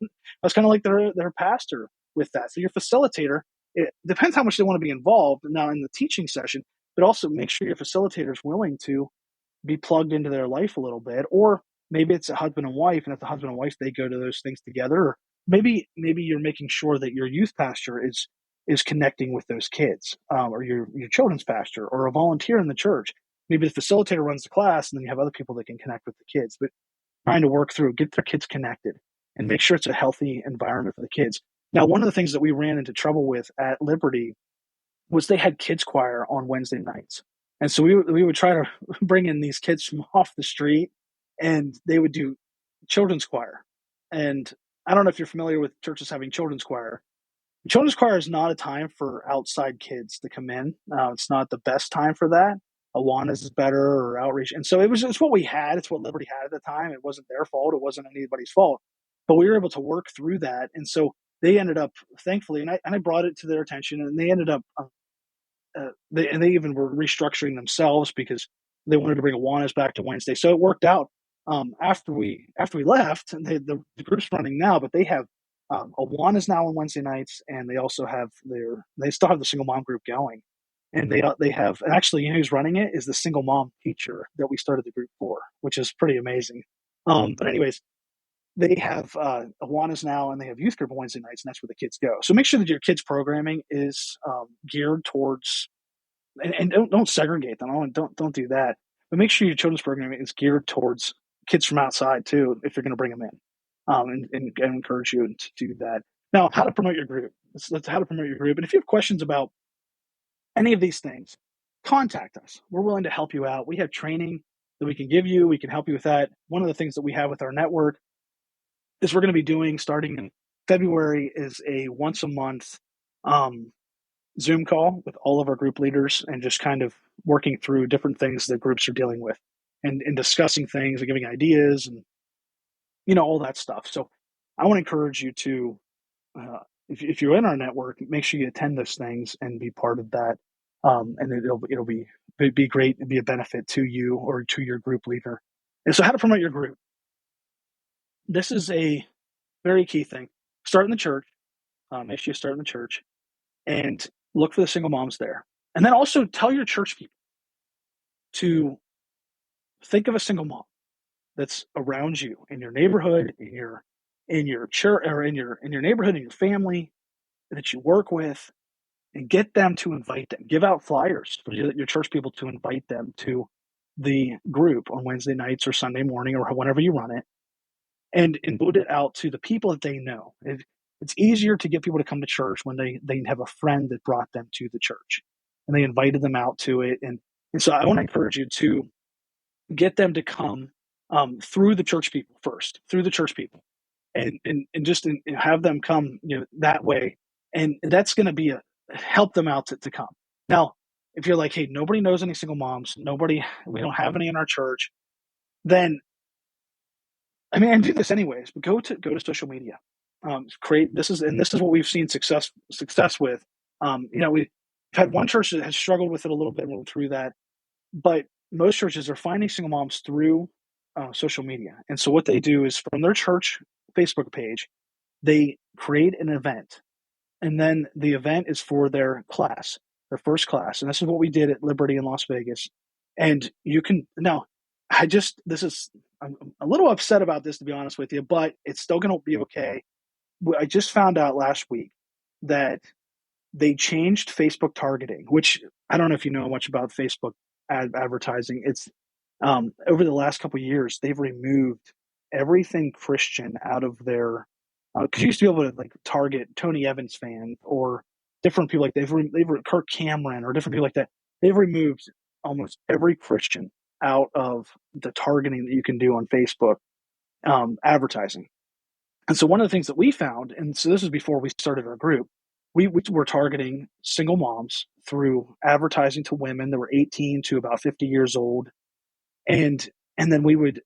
was kind of like their pastor with that. So your facilitator, it depends how much they want to be involved now in the teaching session, but also make sure your facilitator is willing to be plugged into their life a little bit. Or maybe it's a husband and wife, and if the husband and wife, they go to those things together. Or maybe you're making sure that your youth pastor is connecting with those kids, or your children's pastor, or a volunteer in the church. Maybe the facilitator runs the class, and then you have other people that can connect with the kids. But trying to work through, get their kids connected, and make sure it's a healthy environment for the kids. Now, one of the things that we ran into trouble with at Liberty was they had kids choir on Wednesday nights. And so we would try to bring in these kids from off the street, and they would do children's choir. And I don't know if you're familiar with churches having children's choir. Children's choir is not a time for outside kids to come in. It's not the best time for that. Awanas is better, or outreach. And so it's what we had. It's what Liberty had at the time. It wasn't their fault. It wasn't anybody's fault. But we were able to work through that. And so they ended up, thankfully, and I brought it to their attention, and they ended up they even were restructuring themselves because they wanted to bring Awanas back to Wednesday. So it worked out. After we left, and the group's running now, but they have Awanas now on Wednesday nights, and they also have they still have the single mom group going, and they have, and actually, who's running it is the single mom teacher that we started the group for, which is pretty amazing. But anyways, they have Awanas now, and they have youth group on Wednesday nights, and that's where the kids go. So make sure that your kids' programming is geared towards, and don't segregate them. Don't do that. But make sure your children's programming is geared towards kids from outside too, if you're going to bring them in, and encourage you to do that. Now, how to promote your group? Let's how to promote your group. And if you have questions about any of these things, contact us. We're willing to help you out. We have training that we can give you. We can help you with that. One of the things that we have with our network is we're going to be doing, starting in February, is a once a month Zoom call with all of our group leaders, and just kind of working through different things that groups are dealing with, and discussing things and giving ideas, and all that stuff. So I want to encourage you to, if you're in our network, make sure you attend those things and be part of that. And it'll be great and be a benefit to you or to your group leader. And so how to promote your group. This is a very key thing. Start in the church. Make sure you start in the church and look for the single moms there. And then also tell your church people to think of a single mom that's around you in your neighborhood, in your church, or in your neighborhood, in your family that you work with, and get them to invite them. Give out flyers for your church people to invite them to the group on Wednesday nights or Sunday morning or whenever you run it, and put it out to the people that they know. It's easier to get people to come to church when they have a friend that brought them to the church and they invited them out to it. And so I want to encourage you to get them to come through the church people first, and just have them come that way. And that's going to be help them out to come. Now, if you're like, hey, nobody knows any single moms, we don't have any in our church, then and do this anyways, but go to social media. This is what we've seen success with. We've had one church that has struggled with it a little bit, and we'll through that. But most churches are finding single moms through social media. And so what they do is, from their church Facebook page, they create an event. And then the event is for their class, their first class. And this is what we did at Liberty in Las Vegas. And you can, now, I'm a little upset about this, to be honest with you, but it's still going to be okay. I just found out last week that they changed Facebook targeting, which I don't know if you know much about Facebook advertising. Over the last couple of years, they've removed everything Christian out of their. Because you used to be able to like target Tony Evans fans or different people like Kirk Cameron or different people like that. They've removed almost every Christian out of the targeting that you can do on Facebook, advertising. And so one of the things that we found, and so this is before we started our group, we were targeting single moms through advertising to women that were 18 to about 50 years old, and then we would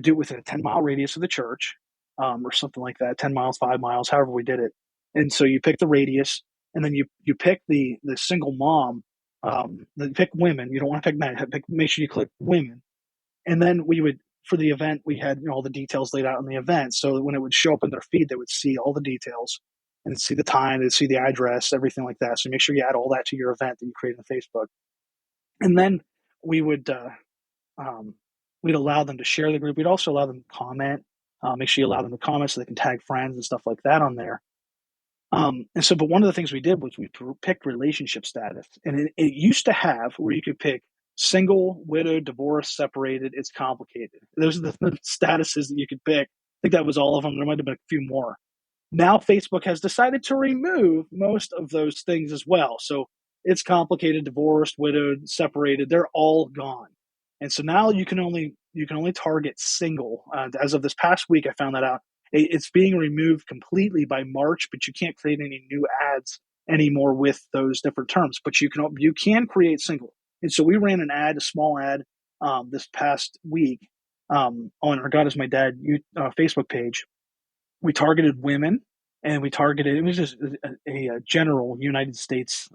do it within a 10-mile radius of the church, or something like that, 10 miles, 5 miles, however we did it. And so you pick the radius, and then you pick the single mom, then pick women. You don't want to pick men. Make sure you click women, and then we would, for the event, we had all the details laid out on the event, so that when it would show up in their feed, they would see all the details and see the time, they'd see the address, everything like that. So make sure you add all that to your event that you create on Facebook, and then we would. We'd allow them to share the group. We'd also allow them to comment. Make sure you allow them to comment so they can tag friends and stuff like that on there. But one of the things we did was we picked relationship status, and it used to have where you could pick single, widowed, divorced, separated. It's complicated. Those are the statuses that you could pick. I think that was all of them. There might have been a few more. Now Facebook has decided to remove most of those things as well. So it's complicated, divorced, widowed, separated. They're all gone. And so now you can only target single. As of this past week, I found that out. It's being removed completely by March, but you can't create any new ads anymore with those different terms. But you can create single. And so we ran a small ad, this past week, on our God Is My Dad Facebook page. We targeted women, and it was just a general United States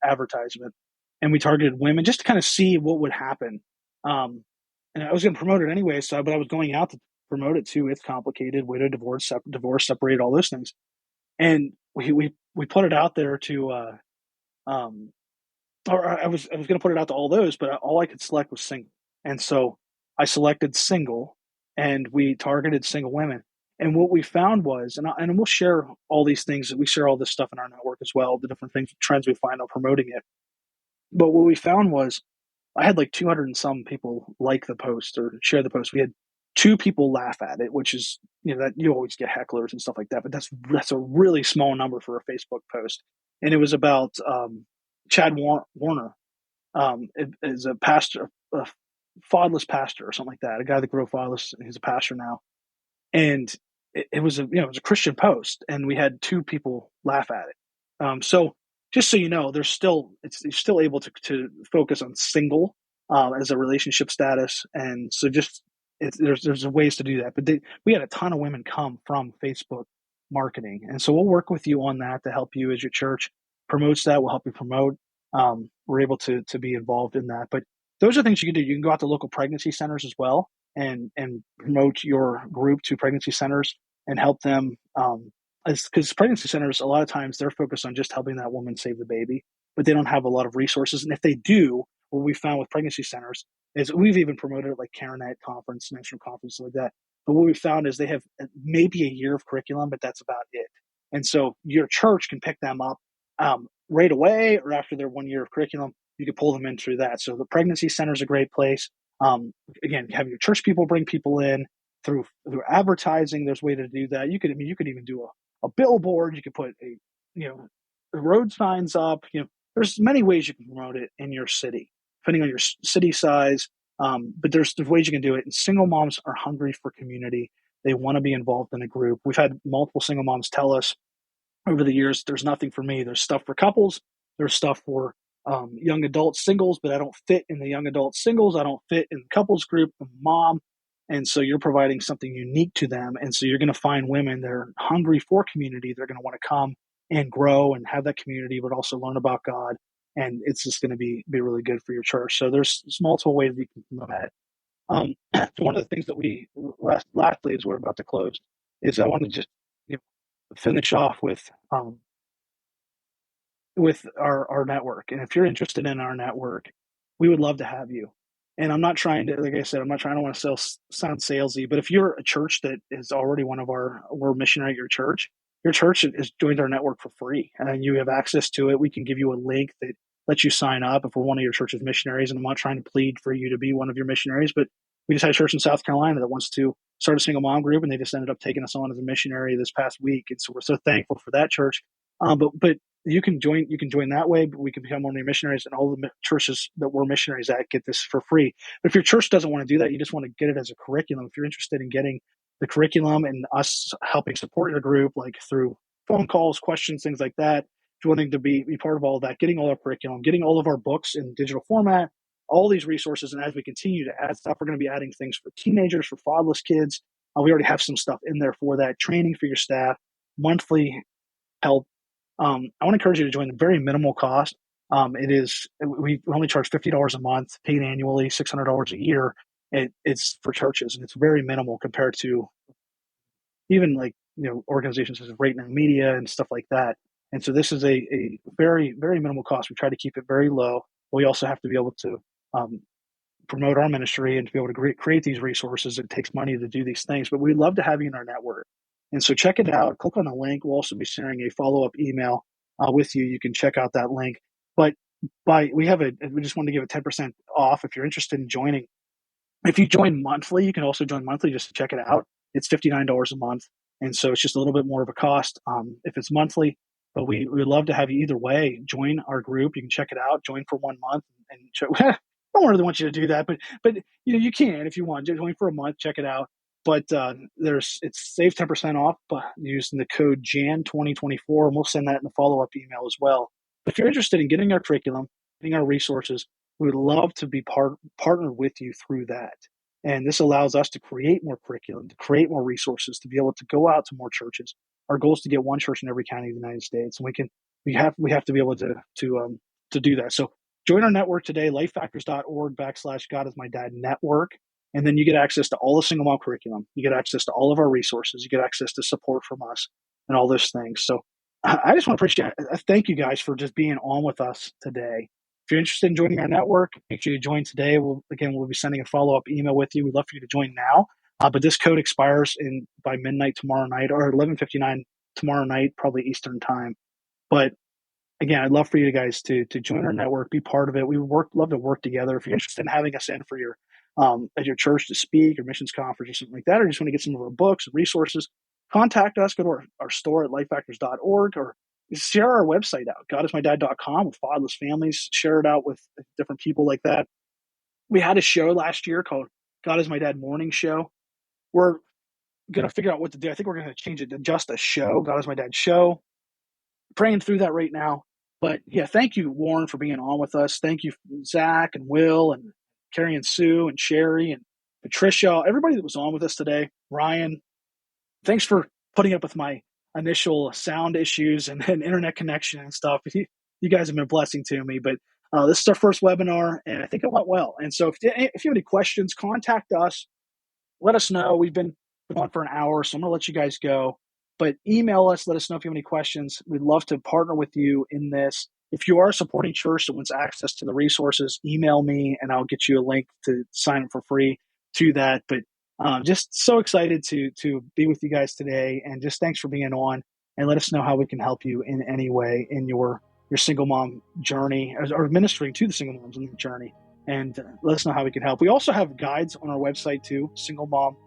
advertisement, and we targeted women just to kind of see what would happen. And I was going to promote it anyway, but I was going out to promote it too. It's complicated: widow, divorce, separated, all those things. And we put it out there to, or I was going to put it out to all those, but all I could select was single. And so I selected single, and we targeted single women. And what we found was, and we'll share all these things. We share all this stuff in our network as well, the different things, trends we find on promoting it. But what we found was, I had like 200 and some people like the post or share the post. We had 2 people laugh at it, which is, that you always get hecklers and stuff like that, but that's a really small number for a Facebook post. And it was about Chad Warner, is a pastor, a fatherless pastor or something like that, a guy that grew up fatherless. He's a pastor now, and it was a Christian post, and we had 2 people laugh at it. So just so you know, you're still able to focus on single as a relationship status, and so there's ways to do that. But we had a ton of women come from Facebook marketing, and so we'll work with you on that to help you as your church promotes that. We'll help you promote. We're able to be involved in that. But those are things you can do. You can go out to local pregnancy centers as well, and promote your group to pregnancy centers and help them. Because pregnancy centers, a lot of times they're focused on just helping that woman save the baby, but they don't have a lot of resources. And if they do, what we found with pregnancy centers is we've even promoted it like CareNet conference, national conference, like that. But what we found is they have maybe a year of curriculum, but that's about it. And so your church can pick them up right away, or after their 1 year of curriculum, you can pull them in through that. So the pregnancy center is a great place. Again, have your church people bring people in through advertising. There's a way to do that. You could even do a billboard. You could put the road signs up. There's many ways you can promote it in your city, depending on your city size. But there's ways you can do it. And single moms are hungry for community. They want to be involved in a group. We've had multiple single moms tell us over the years, there's nothing for me. There's stuff for couples. There's stuff for young adult singles, but I don't fit in the young adult singles. I don't fit in the couples group, the mom. And so you're providing something unique to them. And so you're going to find women that are hungry for community. They're going to want to come and grow and have that community, but also learn about God. And it's just going to be really good for your church. So there's multiple ways you can promote that. One of the things that we, lastly, as we're about to close, is I want to just finish off with our network. And if you're interested in our network, we would love to have you. And I'm not trying to, like I said, I don't want to sound salesy, but if you're a church that is already we're missionary at your church has joined our network for free, and you have access to it. We can give you a link that let you sign up if we're one of your church's missionaries. And I'm not trying to plead for you to be one of your missionaries, but we just had a church in South Carolina that wants to start a single mom group, and they just ended up taking us on as a missionary this past week. And so we're so thankful for that church. But you can join that way, but we can become one of your missionaries, and all the churches that we're missionaries at get this for free. But if your church doesn't want to do that, you just want to get it as a curriculum. If you're interested in getting the curriculum and us helping support your group, like through phone calls, questions, things like that, if you're wanting to be part of all of that, getting all our curriculum, getting all of our books in digital format, all these resources. And as we continue to add stuff, we're going to be adding things for teenagers, for fatherless kids. We already have some stuff in there for that, training for your staff, monthly help. I want to encourage you to join the very minimal cost. We only charge $50 a month, paid annually, $600 a year. It's for churches, and it's very minimal compared to even organizations such as Right Now Media and stuff like that. And so this is a very, very minimal cost. We try to keep it very low. But we also have to be able to promote our ministry and to be able to create these resources. It takes money to do these things, but we'd love to have you in our network. And so check it out. Click on the link. We'll also be sharing a follow-up email with you. You can check out that link. But we just want to give it 10% off if you're interested in joining. If you join monthly, you can also join monthly just to check it out. It's $59 a month. And so it's just a little bit more of a cost if it's monthly. But we'd love to have you either way. Join our group. You can check it out. Join for 1 month. And I don't really want you to do that, but you can if you want. Join for a month. Check it out. But it's save 10% off using the code JAN2024, and we'll send that in the follow-up email as well. But if you're interested in getting our curriculum, getting our resources, we would love to be partnered with you through that. And this allows us to create more curriculum, to create more resources, to be able to go out to more churches. Our goal is to get one church in every county of the United States, and we have to be able to do that. So join our network today, lifefactors.org/God is my dad network. And then you get access to all the single mom curriculum. You get access to all of our resources. You get access to support from us and all those things. So I just want to thank you guys for just being on with us today. If you're interested in joining our network, make sure you join today. We'll be sending a follow-up email with you. We'd love for you to join now. But this code expires by midnight tomorrow night, or 11:59 tomorrow night, probably Eastern time. But again, I'd love for you guys to join our network, be part of it. We love to work together. If you're interested in having us in for your at your church to speak or missions conference or something like that, or just want to get some of our books and resources, contact us. Go to our store at lifefactors.org, or share our website out, godismydad.com, with fatherless families. Share it out with different people like that. We had a show last year called God is My Dad Morning Show. We're going to figure out what to do. I think we're going to change it to just a show, God is My Dad Show. Praying through that right now. But yeah, thank you, Warren, for being on with us. Thank you, Zach and Will and Carrie and Sue and Sherry and Patricia, everybody that was on with us today. Ryan, thanks for putting up with my initial sound issues and internet connection and stuff. You guys have been a blessing to me, but this is our first webinar, and I think it went well. And so if you have any questions, contact us. Let us know. We've been on for an hour, so I'm going to let you guys go. But email us. Let us know if you have any questions. We'd love to partner with you in this. If you are a supporting church that wants access to the resources, email me, and I'll get you a link to sign up for free to that. But just so excited to be with you guys today, and just thanks for being on. And let us know how we can help you in any way in your single mom journey, or ministering to the single moms in the journey. And let us know how we can help. We also have guides on our website too, single mom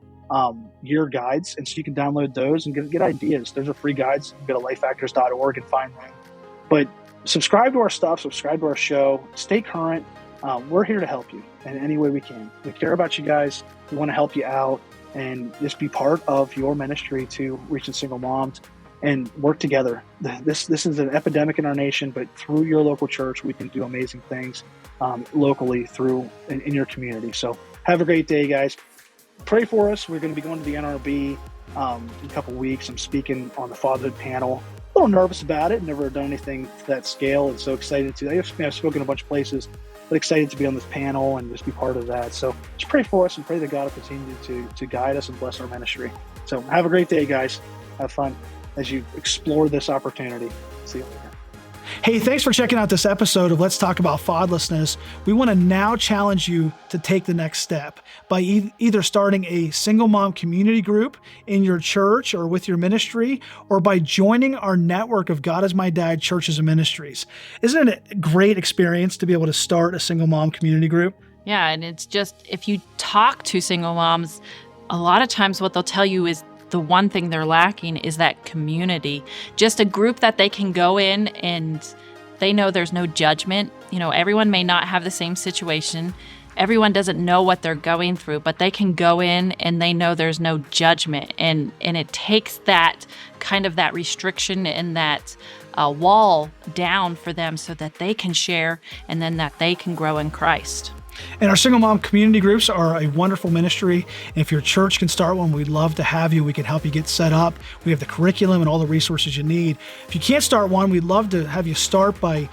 year guides, and so you can download those and get ideas. Those are free guides. You can go to lifefactors.org and find them. But subscribe to our stuff, subscribe to our show, stay current. We're here to help you in any way we can. We care about you guys. We want to help you out and just be part of your ministry to reaching single moms and work together. This is an epidemic in our nation, but through your local church, we can do amazing things locally in your community. So have a great day, guys. Pray for us. We're going to be going to the NRB in a couple of weeks. I'm speaking on the fatherhood panel. A little nervous about it. Never done anything to that scale, and so excited to. I've spoken a bunch of places, but excited to be on this panel and just be part of that. So just pray for us and pray that God will continue to guide us and bless our ministry. So have a great day, guys. Have fun as you explore this opportunity. See you later. Hey, thanks for checking out this episode of Let's Talk About Fatherlessness. We want to now challenge you to take the next step by either starting a single mom community group in your church or with your ministry, or by joining our network of God is My Dad churches and ministries. Isn't it a great experience to be able to start a single mom community group? Yeah, and it's just, if you talk to single moms, a lot of times what they'll tell you is the one thing they're lacking is that community, just a group that they can go in and they know there's no judgment. You know, everyone may not have the same situation. Everyone doesn't know what they're going through, but they can go in and they know there's no judgment. And it takes that kind of that restriction and that wall down for them so that they can share and then that they can grow in Christ. And our single mom community groups are a wonderful ministry. And if your church can start one, we'd love to have you. We can help you get set up. We have the curriculum and all the resources you need. If you can't start one, we'd love to have you start by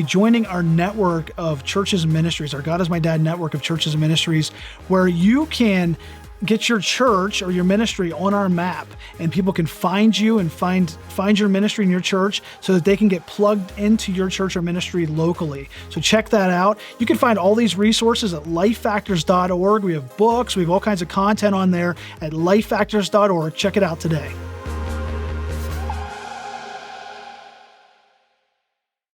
joining our network of churches and ministries, our God is My Dad network of churches and ministries, where you can get your church or your ministry on our map, and people can find you and find your ministry in your church so that they can get plugged into your church or ministry locally. So check that out. You can find all these resources at lifefactors.org. We have books, we have all kinds of content on there at lifefactors.org. Check it out today.